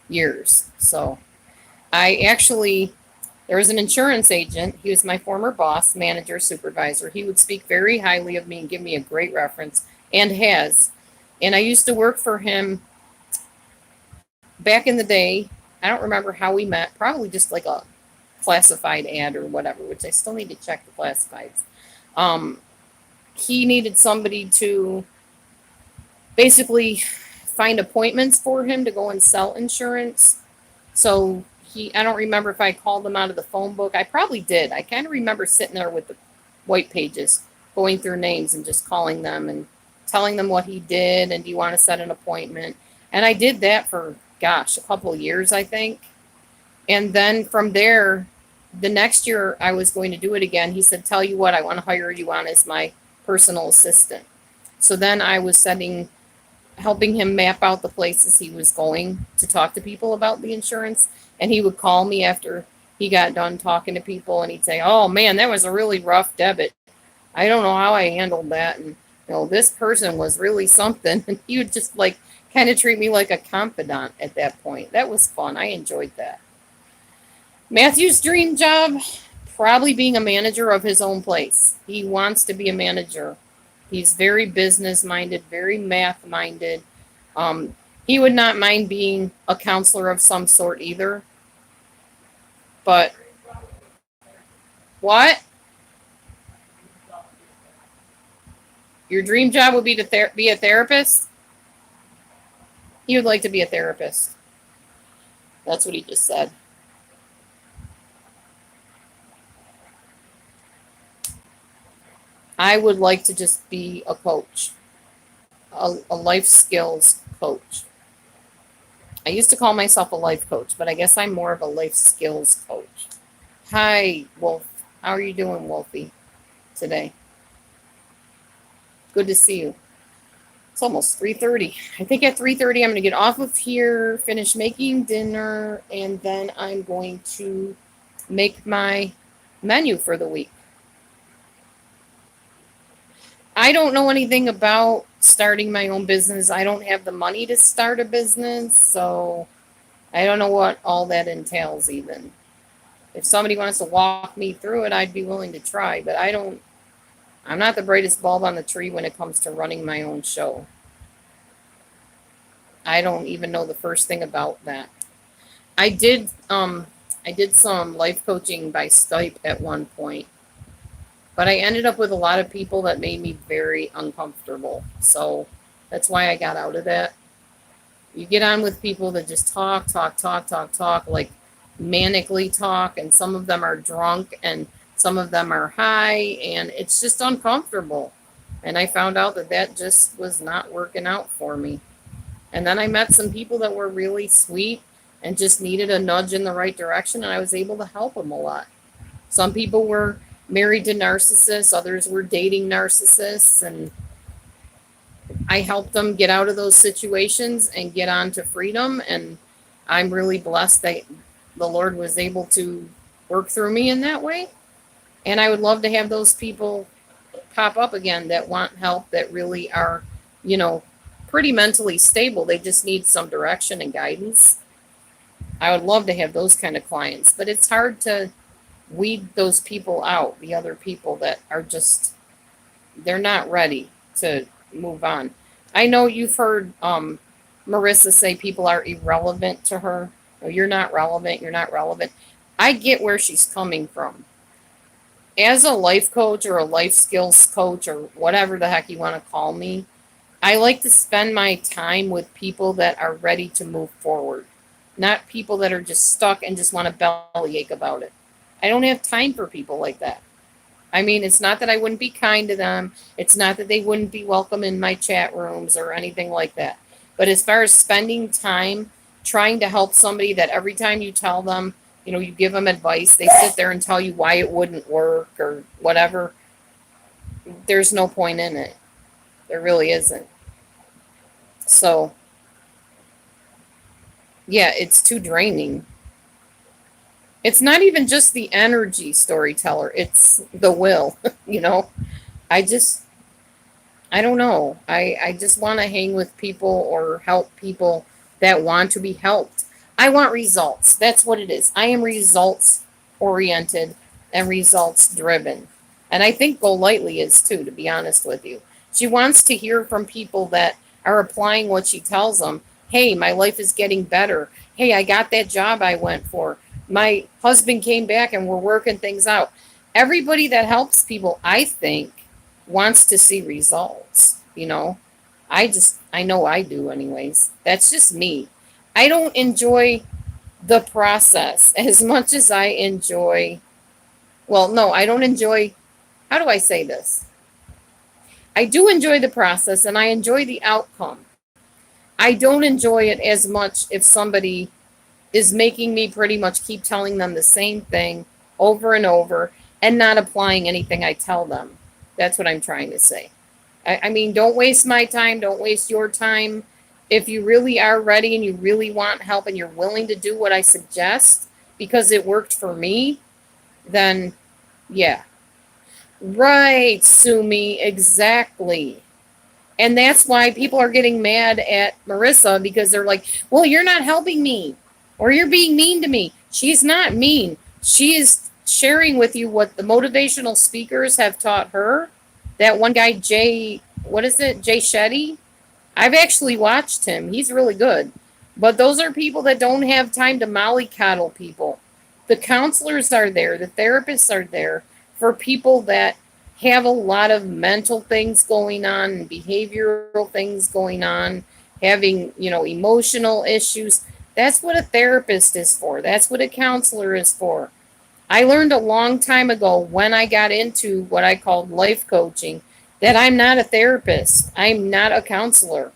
years. So I actually, there was an insurance agent. He was my former boss, manager, supervisor. He would speak very highly of me and give me a great reference, and has. And I used to work for him back in the day. I don't remember how we met, probably just like a classified ad or whatever, which I still need to check the classifieds. Um, he needed somebody to basically find appointments for him to go and sell insurance. So I don't remember if I called him out of the phone book. I probably did. I kind of remember sitting there with the white pages, going through names and just calling them and telling them what he did and do you want to set an appointment. And I did that for, gosh, a couple of years, I think. And then from there, the next year I was going to do it again. He said, tell you what, I want to hire you on as my personal assistant. So then I was helping him map out the places he was going to talk to people about the insurance. And he would call me after he got done talking to people and he'd say, oh man, that was a really rough debit. I don't know how I handled that. And, this person was really something. And he would just like kind of treat me like a confidant at that point. That was fun. I enjoyed that. Matthew's dream job, probably being a manager of his own place. He wants to be a manager. He's very business minded, very math minded. He would not mind being a counselor of some sort either. But what? Your dream job would be to be a therapist? He would like to be a therapist. That's what he just said. I would like to just be a coach. a life skills coach. I used to call myself a life coach, but I guess I'm more of a life skills coach. Hi, Wolf. How are you doing, Wolfie, today? Good to see you. It's almost 3:30. I think at 3:30 I'm going to get off of here, finish making dinner, and then I'm going to make my menu for the week. I don't know anything about starting my own business. I don't have the money to start a business, so I don't know what all that entails even. If somebody wants to walk me through it, I'd be willing to try, but I'm not the brightest bulb on the tree when it comes to running my own show. I don't even know the first thing about that. I did some life coaching by Skype at one point, but I ended up with a lot of people that made me very uncomfortable. So that's why I got out of that. You get on with people that just talk, like manically talk, and some of them are drunk and some of them are high, and it's just uncomfortable. And I found out that that just was not working out for me. And then I met some people that were really sweet and just needed a nudge in the right direction, and I was able to help them a lot. Some people were married to narcissists, others were dating narcissists, and I helped them get out of those situations and get on to freedom. And I'm really blessed that the Lord was able to work through me in that way. And I would love to have those people pop up again that want help, that really are, you know, pretty mentally stable. They just need some direction and guidance. I would love to have those kind of clients, but it's hard to weed those people out, the other people that are just, they're not ready to move on. I know you've heard Marissa say people are irrelevant to her. Oh, you're not relevant. You're not relevant. I get where she's coming from. As a life coach or a life skills coach or whatever the heck you want to call me, I like to spend my time with people that are ready to move forward, not people that are just stuck and just want to bellyache about it. I don't have time for people like that. I mean, it's not that I wouldn't be kind to them. It's not that they wouldn't be welcome in my chat rooms or anything like that. But as far as spending time trying to help somebody that every time you tell them, you know, you give them advice, they sit there and tell you why it wouldn't work or whatever, there's no point in it. There really isn't. So, yeah, it's too draining. It's not even just the energy, storyteller, it's the will, you know. I just, I don't know. I just want to hang with people or help people that want to be helped. I want results. That's what it is. I am results oriented and results driven. And I think Golightly is too, to be honest with you. She wants to hear from people that are applying what she tells them. Hey, my life is getting better. Hey, I got that job I went for. My husband came back and we're working things out. Everybody that helps people, I think, wants to see results. You know, I know I do, anyways. That's just me. I don't enjoy the process as much as I enjoy, well, no, I don't enjoy, how do I say this? I do enjoy the process and I enjoy the outcome. I don't enjoy it as much if somebody is making me pretty much keep telling them the same thing over and over and not applying anything I tell them. That's what I'm trying to say. I mean, don't waste my time. Don't waste your time. If you really are ready and you really want help and you're willing to do what I suggest because it worked for me, then yeah. Right, Sumi, exactly. And that's why people are getting mad at Marissa because they're like, well, you're not helping me or you're being mean to me. She's not mean. She is sharing with you what the motivational speakers have taught her. That one guy, Jay, what is it? Jay Shetty? I've actually watched him. He's really good. But those are people that don't have time to mollycoddle people. The counselors are there. The therapists are there for people that have a lot of mental things going on and behavioral things going on, having, you know, emotional issues. That's what a therapist is for. That's what a counselor is for. I learned a long time ago when I got into what I called life coaching that I'm not a therapist. I'm not a counselor.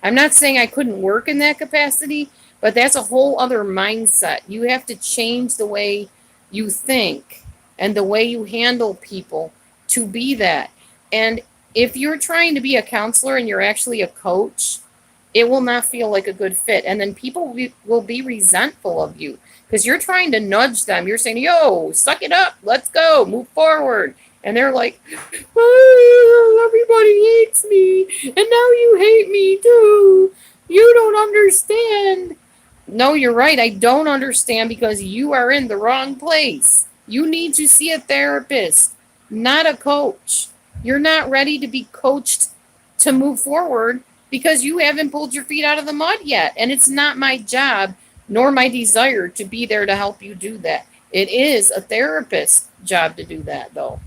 I'm not saying I couldn't work in that capacity, but that's a whole other mindset. You have to change the way you think and the way you handle people to be that. And if you're trying to be a counselor and you're actually a coach, it will not feel like a good fit. And then people will be resentful of you because you're trying to nudge them. You're saying, yo, suck it up. Let's go. Move forward. And they're like, oh, everybody hates me. And now you hate me too. You don't understand. No, you're right. I don't understand because you are in the wrong place. You need to see a therapist, not a coach. You're not ready to be coached to move forward because you haven't pulled your feet out of the mud yet. And it's not my job nor my desire to be there to help you do that. It is a therapist's job to do that, though.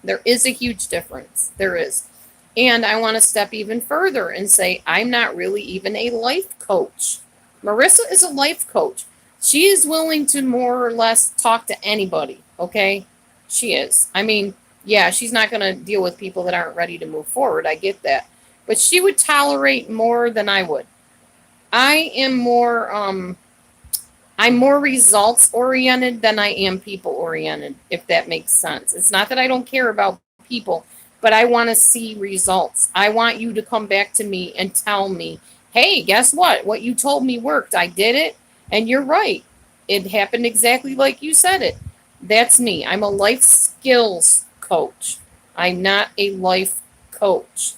There is a huge difference. There is. And I want to step even further and say, I'm not really even a life coach. Marissa is a life coach. She is willing to more or less talk to anybody, okay? She is. I mean, yeah, she's not going to deal with people that aren't ready to move forward. I get that. But she would tolerate more than I would. I am more I'm more results oriented than I am people oriented, if that makes sense. It's not that I don't care about people, but I want to see results. I want you to come back to me and tell me, hey, guess what? What you told me worked. I did it, and you're right. It happened exactly like you said it. That's me. I'm a life skills coach. I'm not a life coach,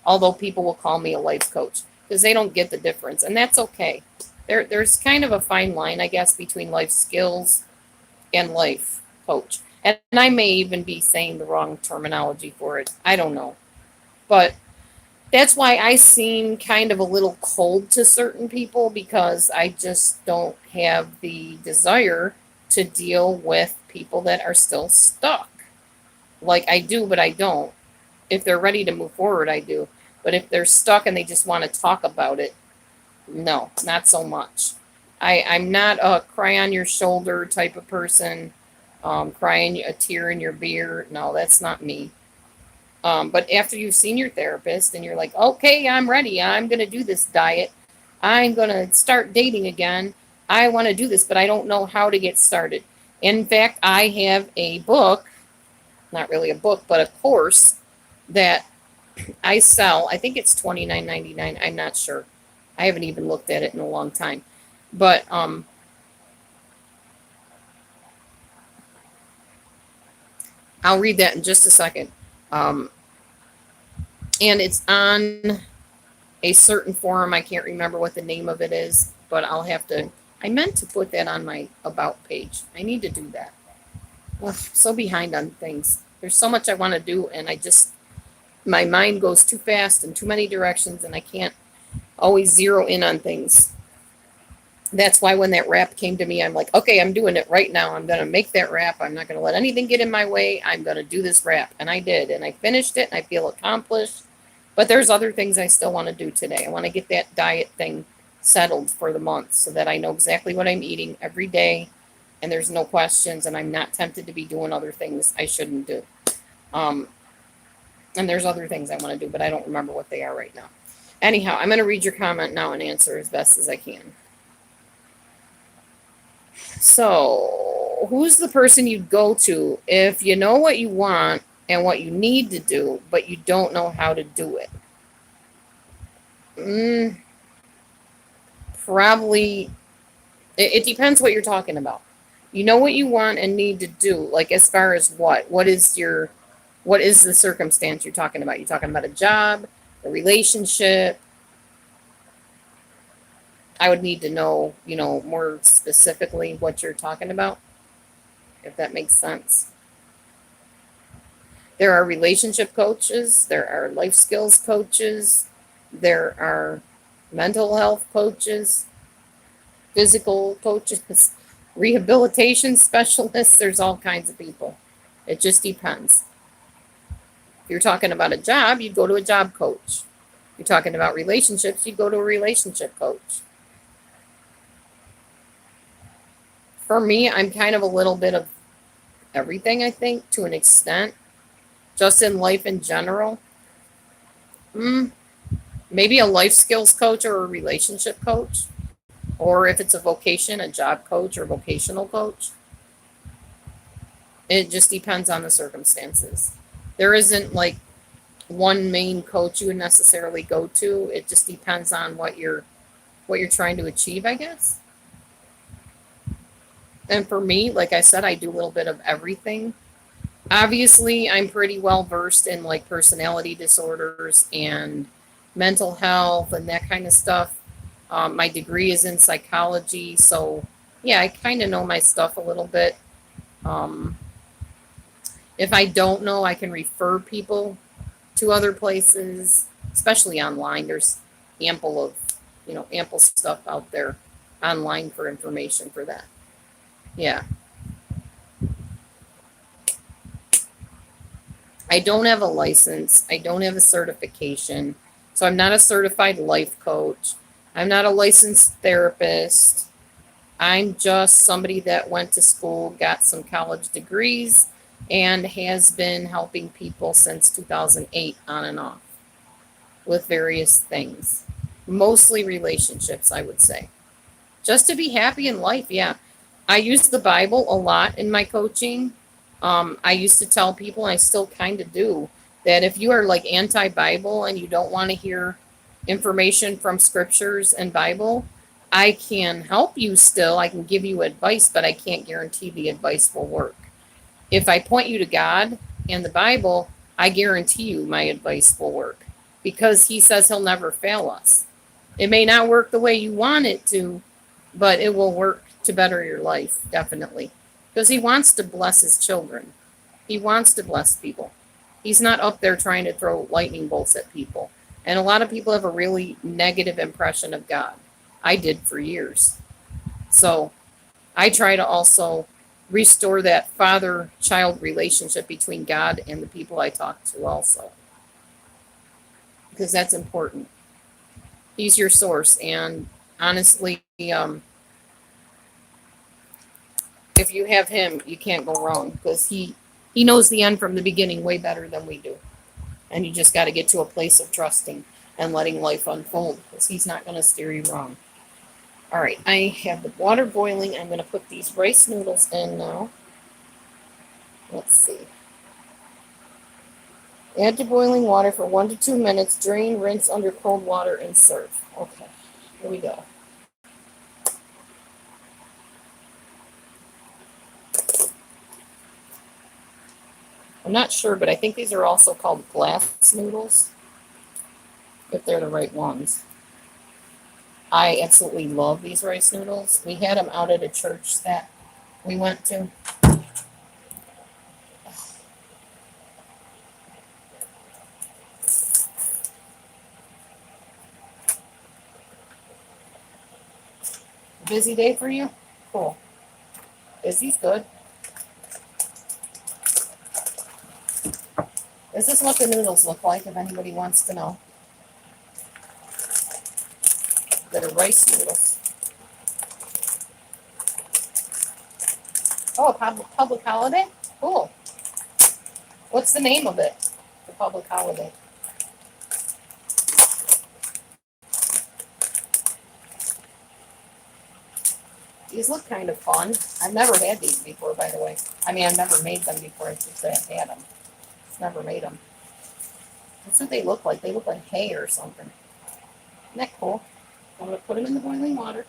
although people will call me a life coach because they don't get the difference, and that's okay. There's kind of a fine line, I guess, between life skills and life coach. And I may even be saying the wrong terminology for it. I don't know. But that's why I seem kind of a little cold to certain people because I just don't have the desire to deal with people that are still stuck. Like I do, but I don't. If they're ready to move forward, I do. But if they're stuck and they just want to talk about it, no, not so much. I'm not a cry on your shoulder type of person, crying a tear in your beer. No, that's not me. But after you've seen your therapist and you're like, okay, I'm ready. I'm going to do this diet. I'm going to start dating again. I want to do this, but I don't know how to get started. In fact, I have a book, not really a book, but a course that I sell. I think it's $29.99. I'm not sure. I haven't even looked at it in a long time. But I'll read that in just a second. And it's on a certain forum. I can't remember what the name of it is, but I'll have to. I meant to put that on my About page. I need to do that. Ugh, I'm so behind on things. There's so much I want to do, and my mind goes too fast in too many directions, and I can't always zero in on things. That's why when that wrap came to me, I'm like, okay, I'm doing it right now. I'm going to make that wrap. I'm not going to let anything get in my way. I'm going to do this wrap. And I did. And I finished it and I feel accomplished. But there's other things I still want to do today. I want to get that diet thing settled for the month so that I know exactly what I'm eating every day and there's no questions and I'm not tempted to be doing other things I shouldn't do. And there's other things I want to do, but I don't remember what they are right now. Anyhow, I'm going to read your comment now and answer as best as I can. So, who's the person you'd go to if you know what you want and what you need to do, but you don't know how to do it? Probably, it depends what you're talking about. You know what you want and need to do, like as far as what? What is the circumstance you're talking about? You're talking about a job, a relationship. I would need to know, more specifically what you're talking about, if that makes sense. There are relationship coaches, there are life skills coaches, there are mental health coaches, physical coaches, rehabilitation specialists. There's all kinds of people. It just depends. If you're talking about a job, you'd go to a job coach. If you're talking about relationships, you'd go to a relationship coach. For me, I'm kind of a little bit of everything, I think, to an extent. just in life in general. Mm, maybe a life skills coach or a relationship coach, or if it's a vocation, a job coach or vocational coach. It just depends on the circumstances. There isn't like one main coach you would necessarily go to. It just depends on what you're trying to achieve, I guess. And for me, like I said, I do a little bit of everything. Obviously, I'm pretty well versed in like personality disorders and mental health and that kind of stuff. My degree is in psychology, so yeah, I kind of know my stuff a little bit. Um, if I don't know, I can refer people to other places, especially online. There's ample of, ample stuff out there online for information for that. Yeah. I don't have a license. I don't have a certification. So I'm not a certified life coach. I'm not a licensed therapist. I'm just somebody that went to school, got some college degrees, and has been helping people since 2008 on and off with various things. Mostly relationships, I would say. Just to be happy in life, yeah. I use the Bible a lot in my coaching. I used to tell people, and I still kind of do, that if you are like anti Bible and you don't want to hear information from scriptures and Bible, I can help you still. I can give you advice, but I can't guarantee the advice will work. If I point you to God and the Bible, I guarantee you my advice will work because He says He'll never fail us. It may not work the way you want it to, but it will work to better your life, definitely. Because He wants to bless His children. He wants to bless people. He's not up there trying to throw lightning bolts at people. And a lot of people have a really negative impression of God. I did for years. So I try to also restore that father child relationship between God and the people I talk to, also, because that's important. He's your source. And honestly, if you have Him, you can't go wrong because He knows the end from the beginning way better than we do. And you just got to get to a place of trusting and letting life unfold because He's not going to steer you wrong. All right, I have the water boiling. I'm going to put these rice noodles in now. Let's see. Add to boiling water for 1 to 2 minutes. Drain, rinse under cold water, and serve. Okay, here we go. I'm not sure, but I think these are also called glass noodles, if they're the right ones. I absolutely love these rice noodles. We had them out at a church that we went to. Busy day for you? Cool. Is these good? This is what the noodles look like, if anybody wants to know. They're rice noodles. Oh, a public holiday? Cool. What's the name of it? The public holiday. These look kind of fun. I've never had these before, by the way. I mean, I've never made them before. I should say I've had them. I've never made them. That's what they look like. They look like hay or something. Isn't that cool? I'm going to put them in the boiling water.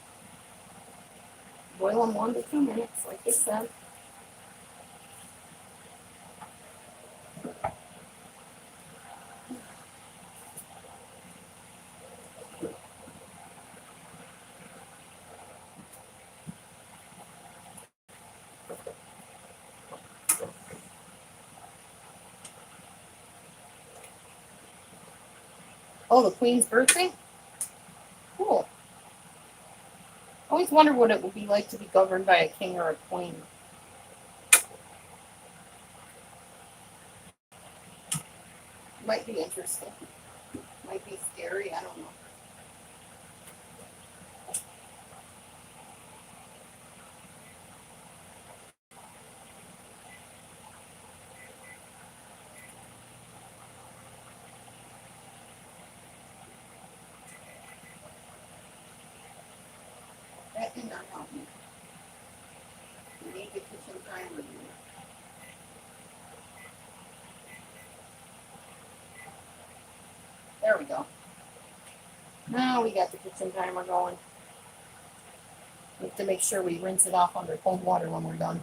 Boil them 1 to 2 minutes, like I said. Oh, the Queen's birthday? Cool. I always wondered what it would be like to be governed by a king or a queen. Might be interesting. Might be scary. I don't know. Hang on, help me. We need the kitchen timer. There we go. Now we got the kitchen timer going. We have to make sure we rinse it off under cold water when we're done.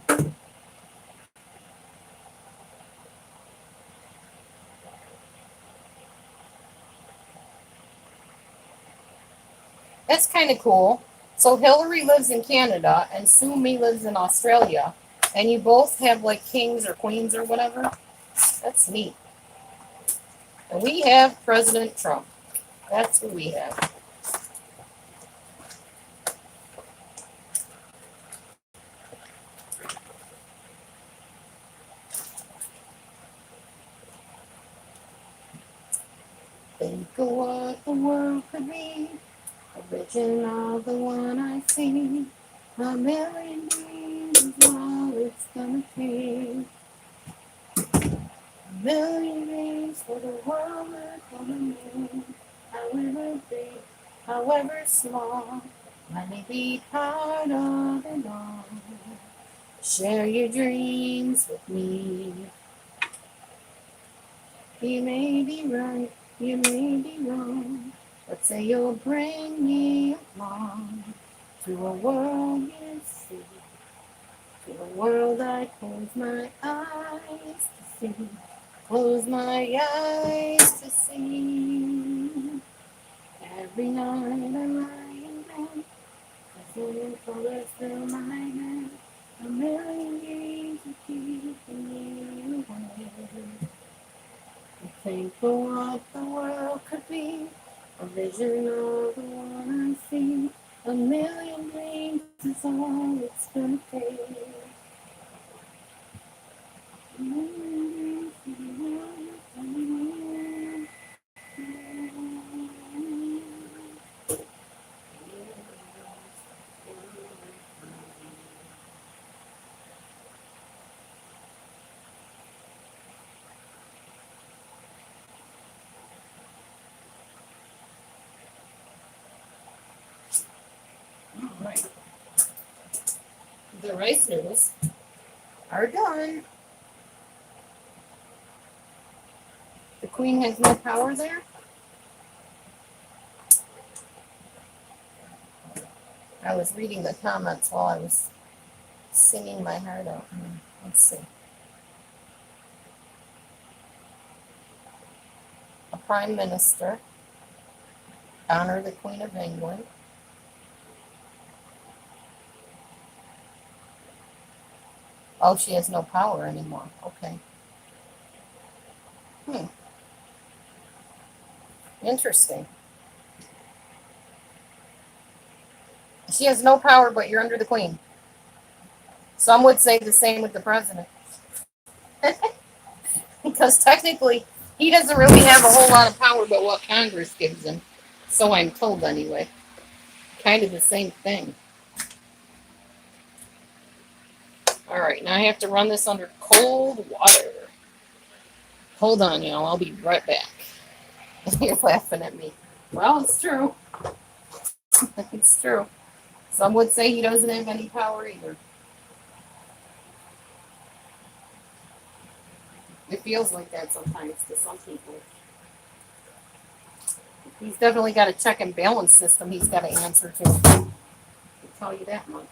That's kind of cool. So Hillary lives in Canada and Sue Me lives in Australia. And you both have like kings or queens or whatever. That's neat. And we have President Trump. That's who we have. Think of what the world could be. Original, the one I see. A million dreams is all it's gonna take. A million dreams for the world we're gonna make. However big, however small, let me be part of it all. Share your dreams with me. You may be right, you may be wrong, but say you'll bring me along to a world you see, to a world I close my eyes to see, close my eyes to see. Every night I'm lying down, a million colors fill my head, a million dreams are keeping me away. Think of what the world could be, a vision of the one I see. A million dreams is all it's gonna take. A million dreams is all it's gonna take. All right. The rice noodles are done. The queen has no power there. I was reading the comments while I was singing my heart out. Let's see. A prime minister. Honor the Queen of England. Oh, she has no power anymore. Okay. Interesting. She has no power, but you're under the Queen. Some would say the same with the president. Because technically, he doesn't really have a whole lot of power but what Congress gives him. So I'm told anyway. Kind of the same thing. All right, now I have to run this under cold water. Hold on, y'all. I'll be right back. You're laughing at me. Well, it's true. It's true. Some would say he doesn't have any power either. It feels like that sometimes to some people. He's definitely got a check and balance system he's got to answer to. I'll tell you that much.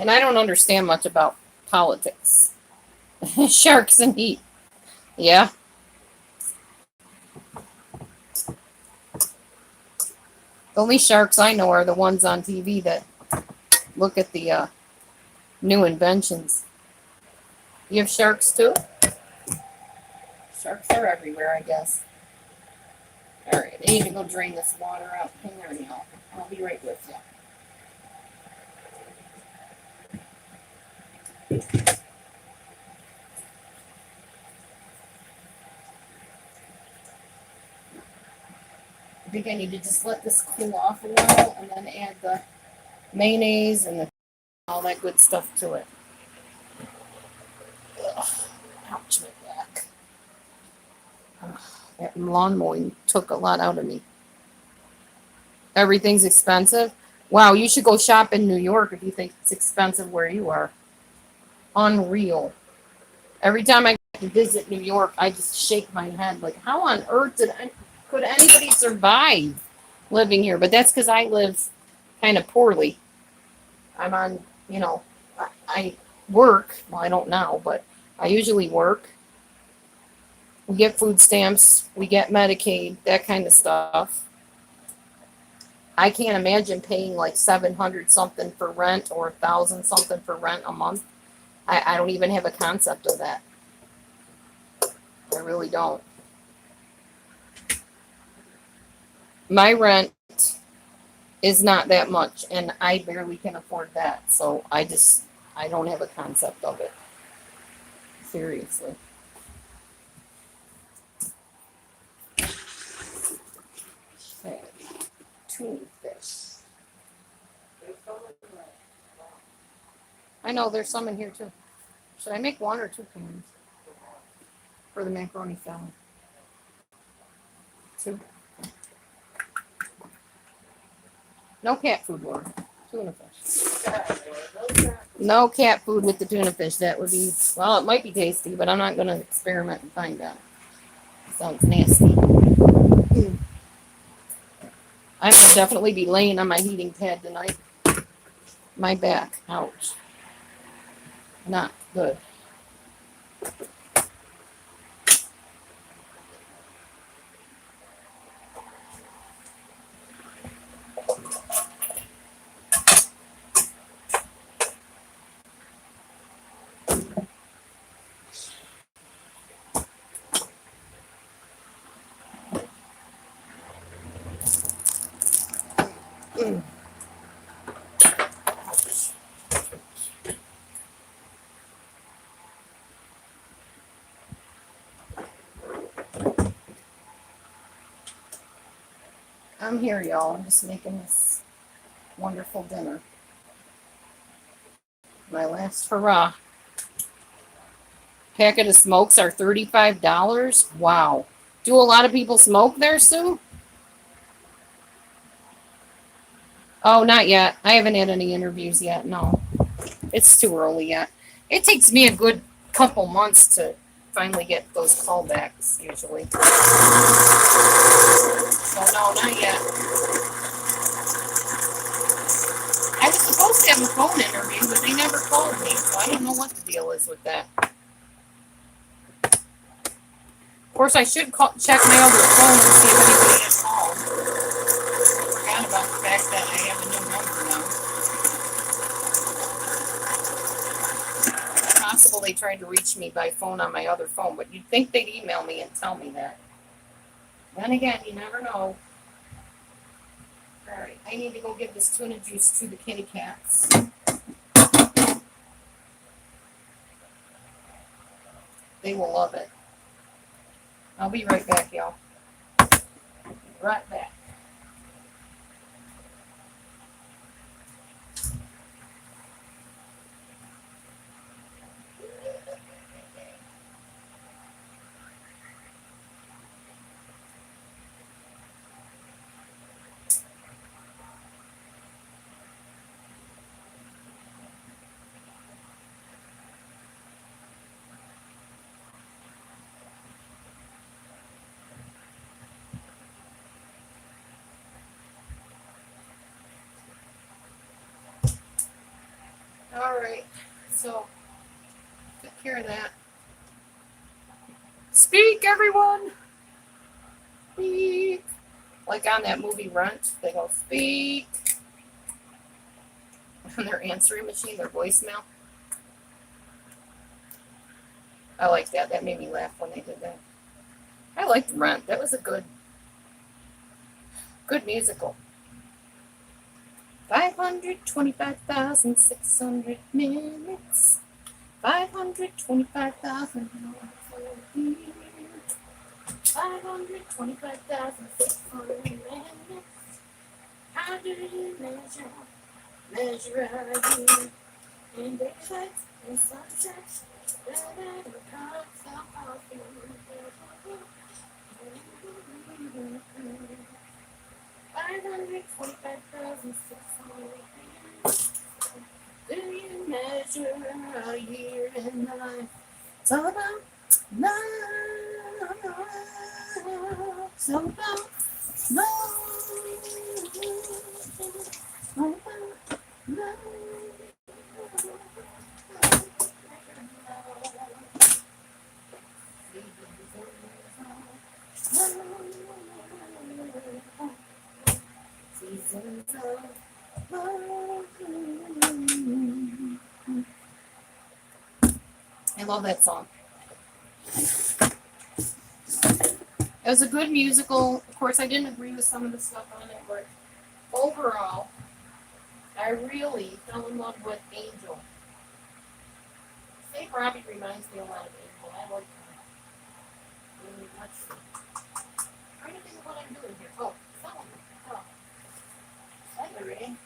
And I don't understand much about politics. Sharks and heat. Yeah. The only sharks I know are the ones on TV that look at the new inventions. You have sharks too? Sharks are everywhere, I guess. All right, I need to go drain this water out. Hang on, y'all. I'll be right with you. I think I need to just let this cool off a while and then add the mayonnaise and all that good stuff to it. Ugh, ouch, my back. That lawn mowing took a lot out of me. Everything's expensive. Wow, you should go shop in New York if you think it's expensive where you are. Unreal. Every time I visit New York, I just shake my head like, how on earth could anybody survive living here? But that's because I live kind of poorly. I'm on, I work. Well, I don't now, but I usually work. We get food stamps, we get Medicaid, that kind of stuff. I can't imagine paying like 700 something for rent or 1,000 something for rent a month. I don't even have a concept of that. I really don't. My rent is not that much, and I barely can afford that. So I don't have a concept of it. Seriously. Okay. Tuna fish. I know there's some in here too. Should I make 1 or 2 cans for the macaroni salad? 2. No cat food, Laura. Tuna fish. No cat food with the tuna fish. That would be, well, it might be tasty, but I'm not going to experiment and find out. It sounds nasty. I'm going to definitely be laying on my heating pad tonight. My back. Ouch. Not good. Mm. I'm here, y'all. I'm just making this wonderful dinner. My last hurrah. Packet of smokes are $35. Wow. Do a lot of people smoke there, Sue? Oh, not yet. I haven't had any interviews yet. No. It's too early yet. It takes me a good couple months to finally get those callbacks, usually. So, no, not yet. I was supposed to have a phone interview, but they never called me, so I don't know what the deal is with that. Of course, I should check my other phone and see if anybody has called. I forgot about the fact that I have a new number now. Possible they tried to reach me by phone on my other phone, but you'd think they'd email me and tell me that. Then again, you never know. Alright, I need to go give this tuna juice to the kitty cats. They will love it. I'll be right back, y'all. Right back. Alright, so take care of that. Speak, everyone! Speak! Like on that movie Rent, they go, speak! On their answering machine, their voicemail. I like that. That made me laugh when they did that. I liked Rent. That was a good musical. 525,600 minutes. 525,000 minutes. 525,600 minutes. How do you measure a year? In daylight and sunsets, that never comes out of you. Do you measure a year in life? It's all about love. It's all about love. All about love. Seasons of love. I love that song. It was a good musical. Of course, I didn't agree with some of the stuff on it, but overall, I really fell in love with Angel. Faith Robbie reminds me a lot of Angel. I like her really much. I'm trying to think of what I'm doing here. Oh, phone. Oh. Celery.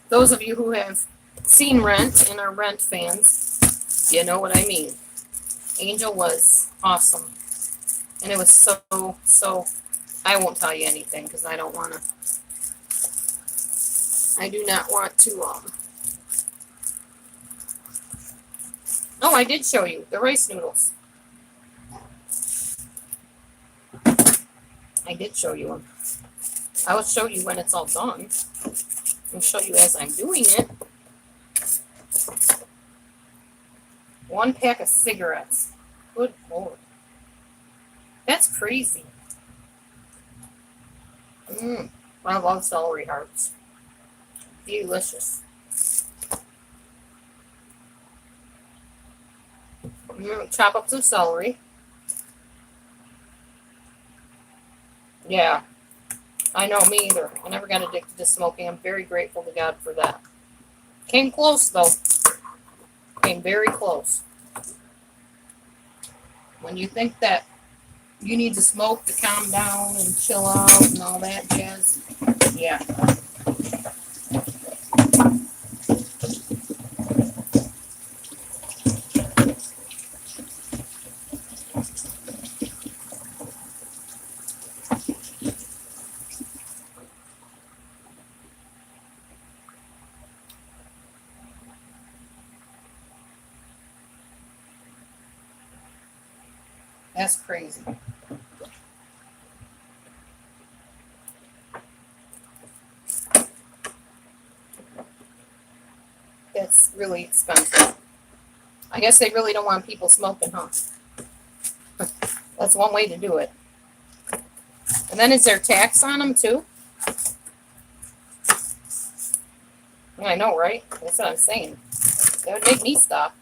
Those of you who have seen Rent and are Rent fans, you know what I mean. Angel was awesome. And it was so, I won't tell you anything because I don't want to, I do not want to, oh, I did show you the rice noodles. I did show you them. I will show you when it's all done. I'll show you as I'm doing it. 1 pack of cigarettes. Good Lord. That's crazy. I love celery hearts. Delicious. Chop up some celery. Yeah. I know, me either. I never got addicted to smoking. I'm very grateful to God for that. Came close, though. Came very close. When you think that you need to smoke to calm down and chill out and all that jazz, yeah. That's crazy. That's really expensive. I guess they really don't want people smoking, huh? That's one way to do it. And then is there tax on them too? I know, right? That's what I'm saying. That would make me stop.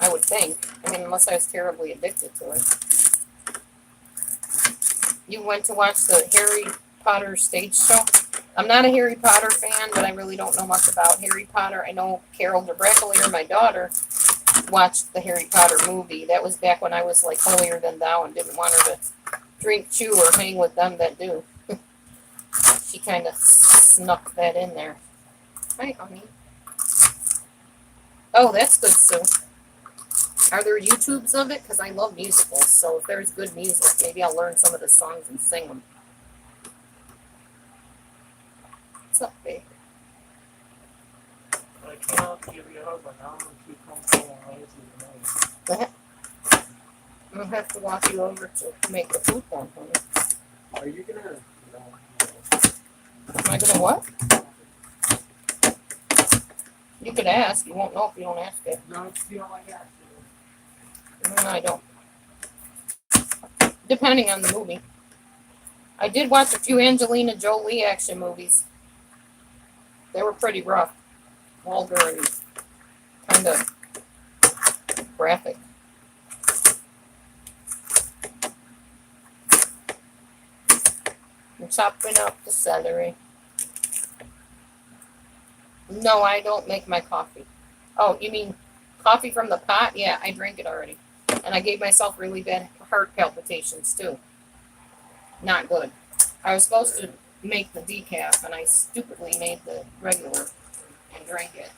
I would think. I mean, unless I was terribly addicted to it. You went to watch the Harry Potter stage show? I'm not a Harry Potter fan, but I really don't know much about Harry Potter. I know Carol DeBracolier, my daughter, watched the Harry Potter movie. That was back when I was like holier than thou and didn't want her to drink, chew, or hang with them that do. She kind of snuck that in there. Hi, honey. Oh, that's good, Sue. Are there YouTubes of it? Because I love musicals, so if there's good music, maybe I'll learn some of the songs and sing them. What's up, babe? I cannot give you a hug, but now I'm too comfortable and lazy tonight. I'm going to have to walk you over to make the food one, honey. Are you gonna? Am I going to what? You could ask. You won't know if you don't ask it. No, it's the all I got. No, I don't. Depending on the movie. I did watch a few Angelina Jolie action movies. They were pretty rough. Vulgar and kind of graphic. I'm chopping up the celery. No, I don't make my coffee. Oh, you mean coffee from the pot? Yeah, I drank it already. And I gave myself really bad heart palpitations, too. Not good. I was supposed to make the decaf, and I stupidly made the regular and drank it.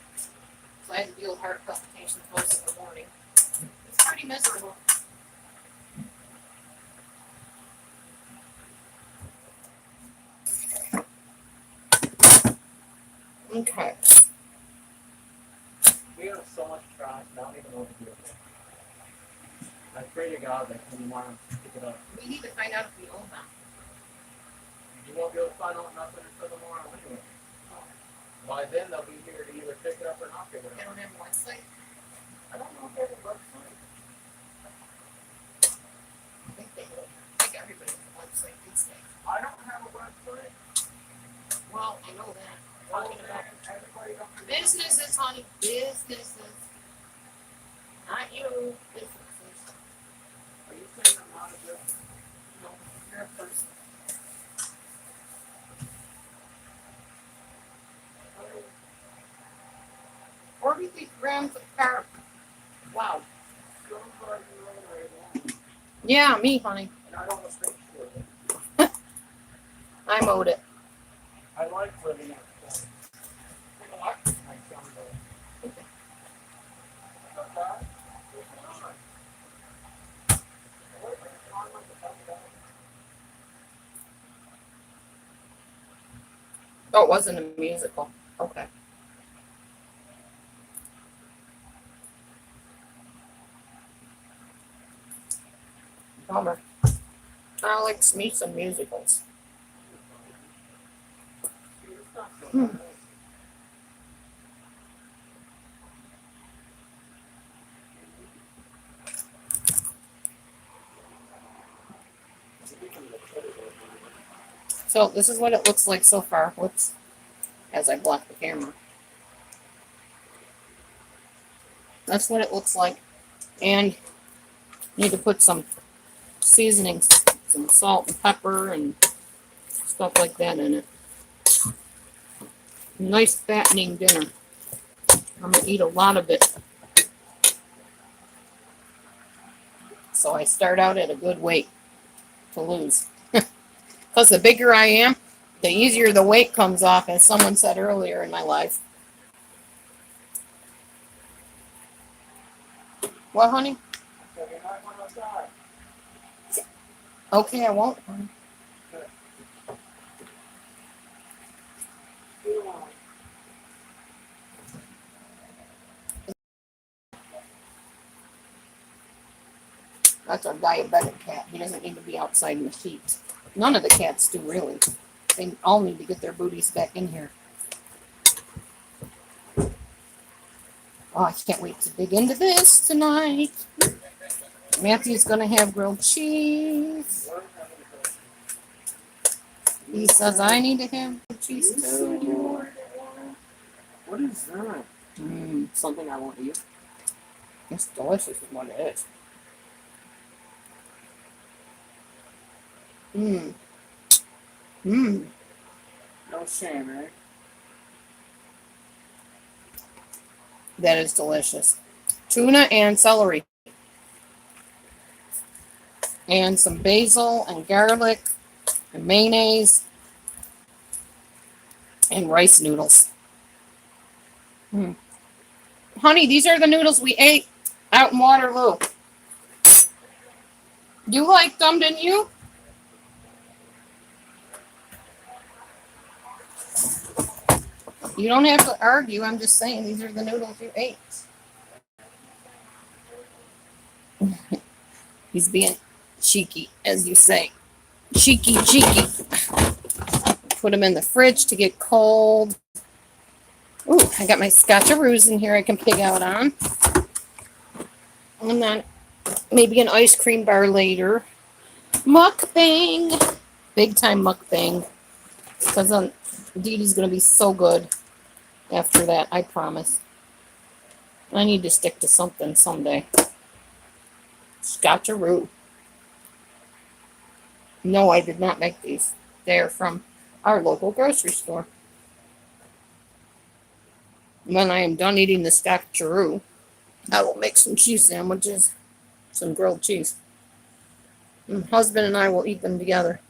So I had to deal with heart palpitations most of the morning. It's pretty miserable. Okay. We have so much trash, I don't even know what to do with it. I pray to God that when you want to pick it up, We need to find out if we own them. you won't be able to find out nothing until tomorrow anyway. By then, they'll be here to either pick it up or not pick it They up. don't have a website. I don't know if they have a website. I think they do. I think everybody has a website these days. I don't have a website. Well, I know that. Talking about Everybody don't. businesses, honey. Businesses. Not you. Businesses. Are you saying I'm not a business? No, you're a person. $43 grams of carb. Wow. Somebody wrote it wrong. Yeah, me, honey. And I don't think sure. I mowed it. I like living at home. I sound good. Not bad. What's going on? What is it? On like the top of that? Oh, it wasn't a musical. Okay. Bummer. I like me some musicals. It's not so Hmm. bad. So this is what it looks like so far. Whoops. As I block the camera. That's what it looks like. And need to put some seasonings, some salt and pepper and stuff like that in it. Nice fattening dinner. I'm gonna eat a lot of it. So I start out at a good weight to lose. Because the bigger I am, the easier the weight comes off, as someone said earlier in my life. What, honey? So you're not going outside. Okay, I won't. honey. Too long. That's our diabetic cat. He doesn't need to be outside in the heat. None of the cats do, really. They all need to get their booties back in here. Oh, I can't wait to dig into this tonight. Matthew's going to have grilled cheese. He says I need to have grilled cheese too. What is that? Something I won't eat. It's delicious is what it is. Mmm. Mmm. No shame, eh? That is delicious. Tuna and celery. And some basil and garlic and mayonnaise and rice noodles. Honey, these are the noodles we ate out in Waterloo. You liked them, didn't you? You don't have to argue. I'm just saying these are the noodles you ate. He's being cheeky, as you say. Cheeky. Put them in the fridge to get cold. Ooh, I got my Scotcheroos in here I can pig out on. And then maybe an ice cream bar later. Mukbang. Big time mukbang. Because Dee Dee's going to be so good after that, I promise. I need to stick to something someday. Scotcheroo. No, I did not make these. They're from our local grocery store. When I am done eating the Scotcheroo, I will make some cheese sandwiches, some grilled cheese. And husband and I will eat them together.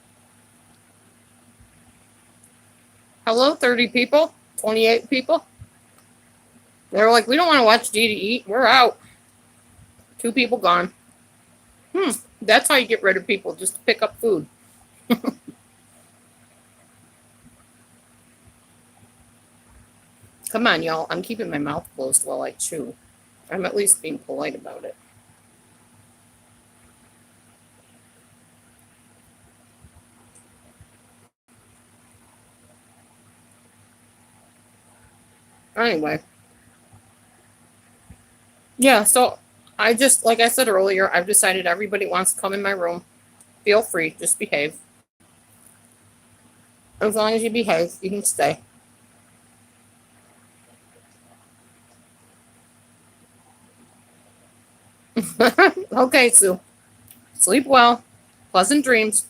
Hello, 30 people, 28 people. They're like, we don't want to watch Dee Dee eat. We're out. 2 people gone. That's how you get rid of people, just to pick up food. Come on, y'all. I'm keeping my mouth closed while I chew. I'm at least being polite about it. Anyway. Yeah, so I just, like I said earlier, I've decided everybody wants to come in my room. Feel free. Just behave. As long as you behave, you can stay. Okay, Sue. Sleep well. Pleasant dreams.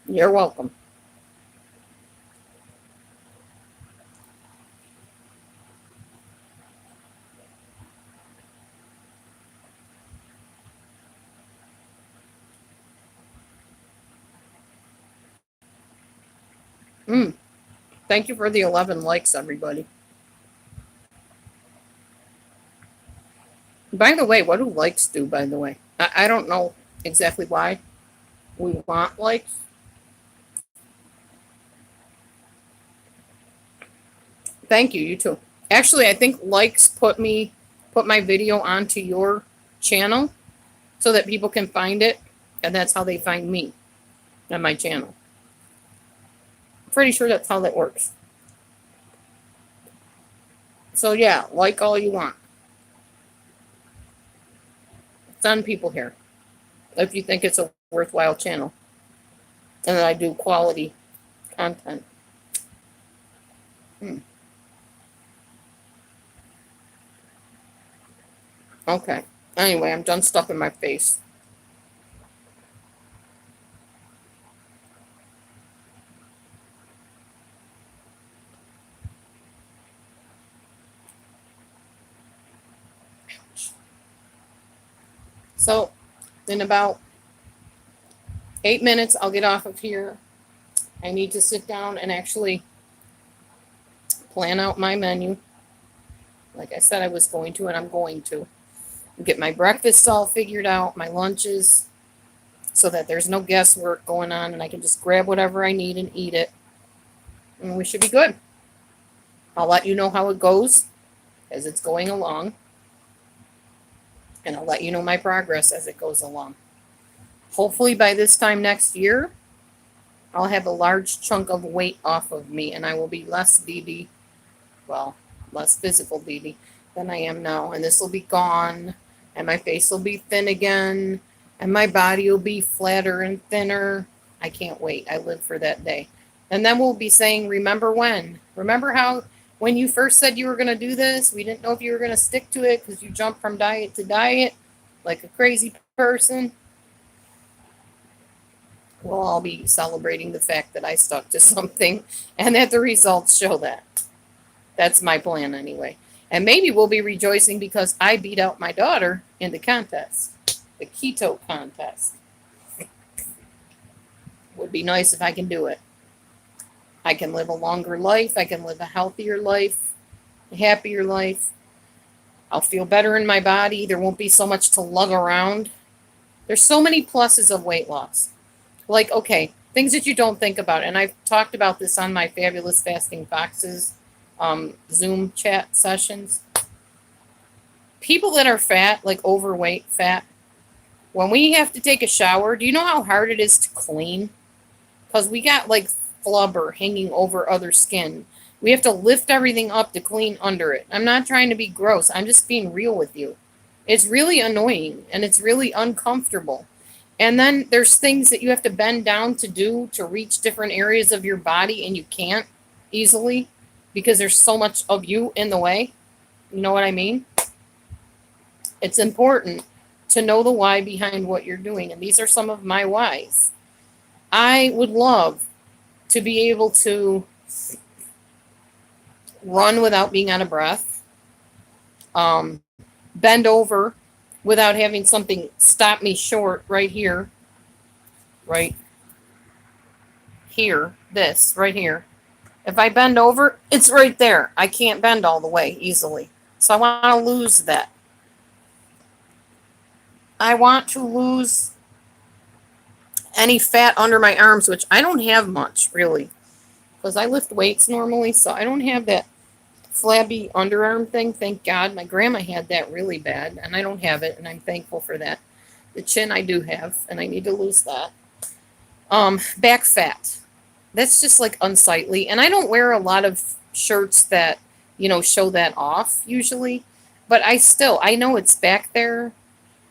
You're welcome. Thank you for the 11 likes, everybody. By the way, what do likes do, by the way? I don't know exactly why we want likes. Thank you, you too. Actually, I think likes put my video onto your channel so that people can find it, and that's how they find me and my channel. I'm pretty sure that's how that works. So yeah, like all you want. Send people here if you think it's a worthwhile channel. And that I do quality content. Okay. Anyway, I'm done stuffing my face. So, in about 8 minutes, I'll get off of here. I need to sit down and actually plan out my menu. Like I said, I was going to, and I'm going to. Get my breakfast all figured out, my lunches, so that there's no guesswork going on, and I can just grab whatever I need and eat it. And we should be good. I'll let you know how it goes as it's going along. And I'll let you know my progress as it goes along. Hopefully by this time next year, I'll have a large chunk of weight off of me, and I will be less DD, well, less physical DD than I am now. And this will be gone, and my face will be thin again, and my body will be flatter and thinner. I can't wait. I live for that day. And then we'll be saying, remember when? Remember how when you first said you were going to do this, we didn't know if you were going to stick to it because you jumped from diet to diet like a crazy person? We'll all be celebrating the fact that I stuck to something and that the results show that. That's my plan anyway. And maybe we'll be rejoicing because I beat out my daughter in the contest, the keto contest. Would be nice if I can do it. I can live a longer life. I can live a healthier life, a happier life. I'll feel better in my body. There won't be so much to lug around. There's so many pluses of weight loss. Like, okay, things that you don't think about. And I've talked about this on my Fabulous Fasting Foxes Zoom chat sessions. People that are fat, like overweight fat, when we have to take a shower, do you know how hard it is to clean? Because we got like flubber hanging over other skin. We have to lift everything up to clean under it. I'm not trying to be gross. I'm just being real with you. It's really annoying and it's really uncomfortable. And then there's things that you have to bend down to do to reach different areas of your body and you can't easily because there's so much of you in the way. You know what I mean? It's important to know the why behind what you're doing. And these are some of my whys. I would love to be able to run without being out of breath, bend over without having something stop me short right here, this right here. If I bend over, it's right there. I can't bend all the way easily. So I want to lose that. I want to lose any fat under my arms, which I don't have much, really. Because I lift weights normally, so I don't have that flabby underarm thing. Thank God. My grandma had that really bad, and I don't have it, and I'm thankful for that. The chin I do have, and I need to lose that. Back fat. That's just like unsightly. And I don't wear a lot of shirts that, show that off usually. But I know it's back there.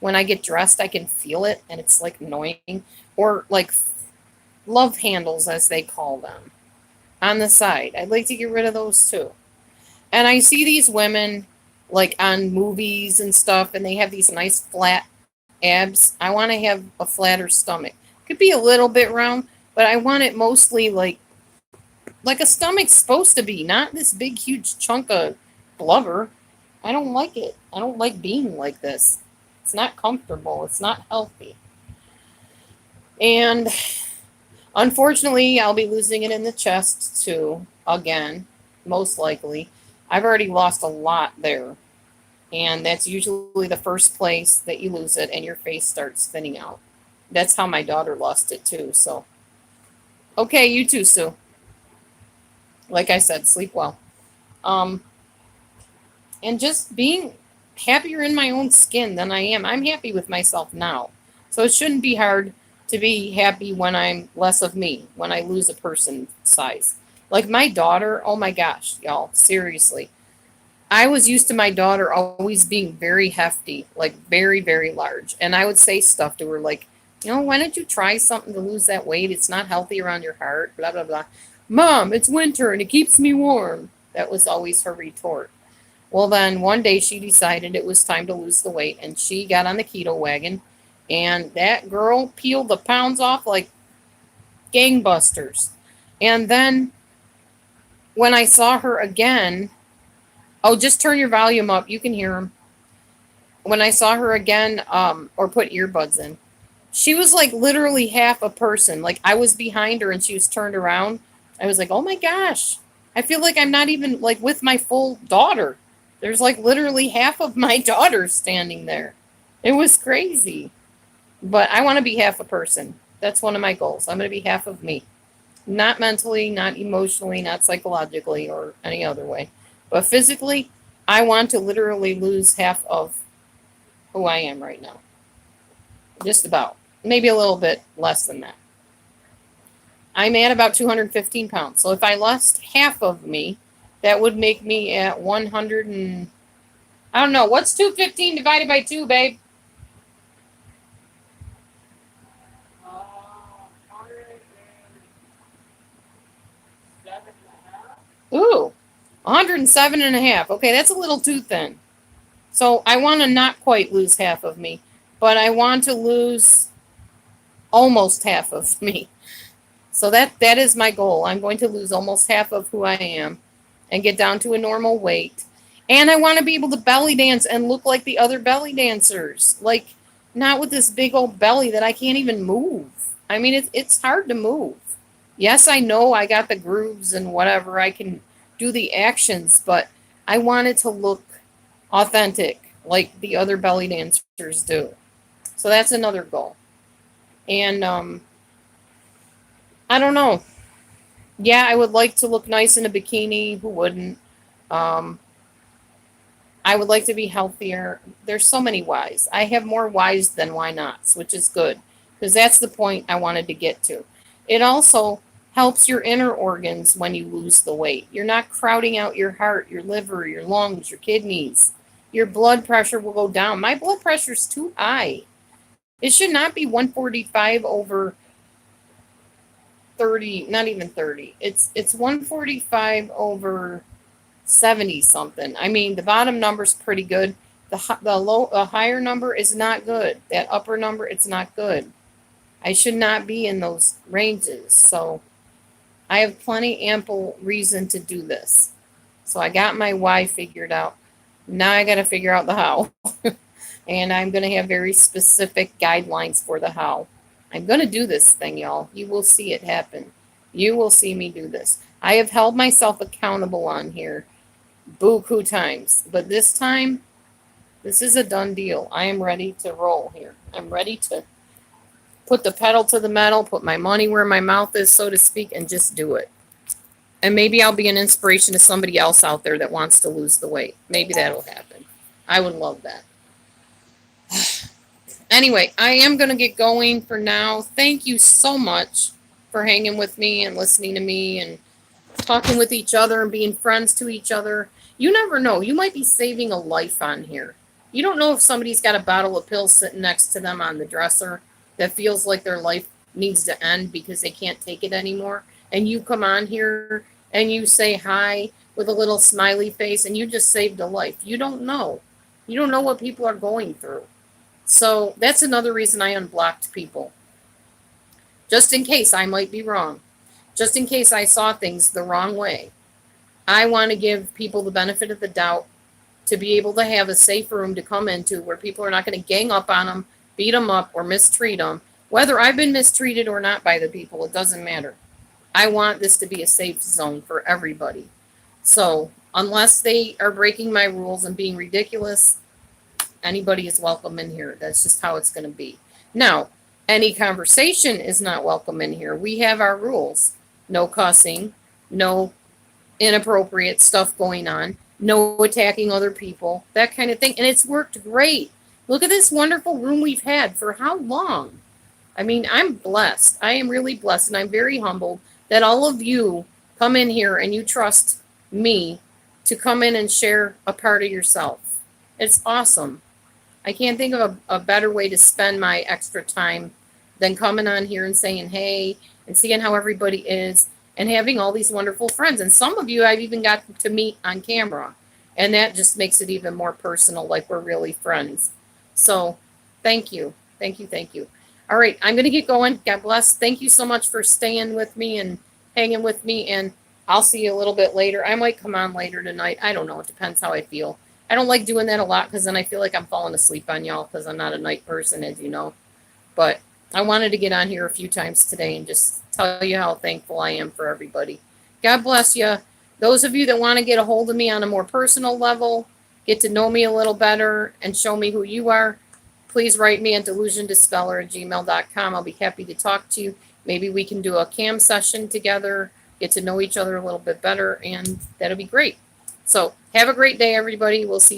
When I get dressed, I can feel it, and it's like annoying. Or like love handles, as they call them, on the side. I'd like to get rid of those too. And I see these women like on movies and stuff, and they have these nice flat abs. I want to have a flatter stomach. Could be a little bit round, but I want it mostly like a stomach's supposed to be, not this big huge chunk of blubber. I don't like it. I don't like being like this. It's not comfortable. It's not healthy. And unfortunately, I'll be losing it in the chest too, again, most likely. I've already lost a lot there. And that's usually the first place that you lose it and your face starts thinning out. That's how my daughter lost it too. So, okay, you too, Sue. Like I said, sleep well. And just being happier in my own skin than I am. I'm happy with myself now. So it shouldn't be hard to be happy when I'm less of me, when I lose a person size. Like my daughter, oh my gosh, y'all, seriously. I was used to my daughter always being very hefty, like very, very large. And I would say stuff to her like, why don't you try something to lose that weight? It's not healthy around your heart, blah, blah, blah. Mom, it's winter and it keeps me warm. That was always her retort. Well, then one day she decided it was time to lose the weight, and she got on the keto wagon, and that girl peeled the pounds off like gangbusters. And then when I saw her again, oh, just turn your volume up. You can hear them. When I saw her again, or put earbuds in, she was like literally half a person. Like I was behind her and she was turned around. I was like, oh my gosh. I feel like I'm not even like with my full daughter. There's like literally half of my daughter standing there. It was crazy. But I want to be half a person. That's one of my goals. I'm going to be half of me. Not mentally, not emotionally, not psychologically, or any other way. But physically, I want to literally lose half of who I am right now. Just about. Maybe a little bit less than that. I'm at about 215 pounds. So if I lost half of me, that would make me at 100 and... I don't know. What's 215 divided by 2, babe? Ooh, 107 and a half. Okay, that's a little too thin. So I want to not quite lose half of me, but I want to lose almost half of me. So that is my goal. I'm going to lose almost half of who I am and get down to a normal weight. And I want to be able to belly dance and look like the other belly dancers. Like, not with this big old belly that I can't even move. I mean, it's hard to move. Yes, I know I got the grooves and whatever. I can do the actions, but I want it to look authentic like the other belly dancers do. So that's another goal. And I don't know. Yeah, I would like to look nice in a bikini. Who wouldn't? I would like to be healthier. There's so many whys. I have more whys than why nots, which is good because that's the point I wanted to get to. It also helps your inner organs when you lose the weight. You're not crowding out your heart, your liver, your lungs, your kidneys. Your blood pressure will go down. My blood pressure is too high. It should not be 145 over 30, not even 30. It's 145 over 70 something. I mean, the bottom number's pretty good. The higher number is not good. That upper number, it's not good. I should not be in those ranges. So I have plenty ample reason to do this. So I got my why figured out. Now I got to figure out the how. And I'm going to have very specific guidelines for the how. I'm going to do this thing, y'all. You will see it happen. You will see me do this. I have held myself accountable on here buku times. But this time, this is a done deal. I am ready to roll here. I'm ready to put the pedal to the metal, put my money where my mouth is, so to speak, and just do it. And maybe I'll be an inspiration to somebody else out there that wants to lose the weight. Maybe that'll happen. I would love that. Anyway, I am going to get going for now. Thank you so much for hanging with me and listening to me and talking with each other and being friends to each other. You never know. You might be saving a life on here. You don't know if somebody's got a bottle of pills sitting next to them on the dresser that feels like their life needs to end because they can't take it anymore. And you come on here and you say hi with a little smiley face and you just saved a life. You don't know. You don't know what people are going through. So that's another reason I unblocked people. Just in case I might be wrong. Just in case I saw things the wrong way. I want to give people the benefit of the doubt to be able to have a safe room to come into where people are not going to gang up on them, beat them up, or mistreat them. Whether I've been mistreated or not by the people, it doesn't matter. I want this to be a safe zone for everybody. So unless they are breaking my rules and being ridiculous, anybody is welcome in here. That's just how it's going to be. Now, any conversation is not welcome in here. We have our rules. No cussing, no inappropriate stuff going on, no attacking other people, that kind of thing. And it's worked great. Look at this wonderful room we've had for how long? I mean, I'm blessed. I am really blessed, and I'm very humbled that all of you come in here and you trust me to come in and share a part of yourself. It's awesome. I can't think of a better way to spend my extra time than coming on here and saying, hey, and seeing how everybody is and having all these wonderful friends. And some of you I've even got to meet on camera. And that just makes it even more personal, like we're really friends. So thank you. Thank you. Thank you. All right, I'm going to get going. God bless. Thank you so much for staying with me and hanging with me. And I'll see you a little bit later. I might come on later tonight. I don't know. It depends how I feel. I don't like doing that a lot because then I feel like I'm falling asleep on y'all because I'm not a night person, as you know. But I wanted to get on here a few times today and just tell you how thankful I am for everybody. God bless you. Those of you that want to get a hold of me on a more personal level, get to know me a little better, and show me who you are, please write me at delusiondispeller@gmail.com. I'll be happy to talk to you. Maybe we can do a cam session together, get to know each other a little bit better, and that'll be great. So have a great day, everybody. We'll see you.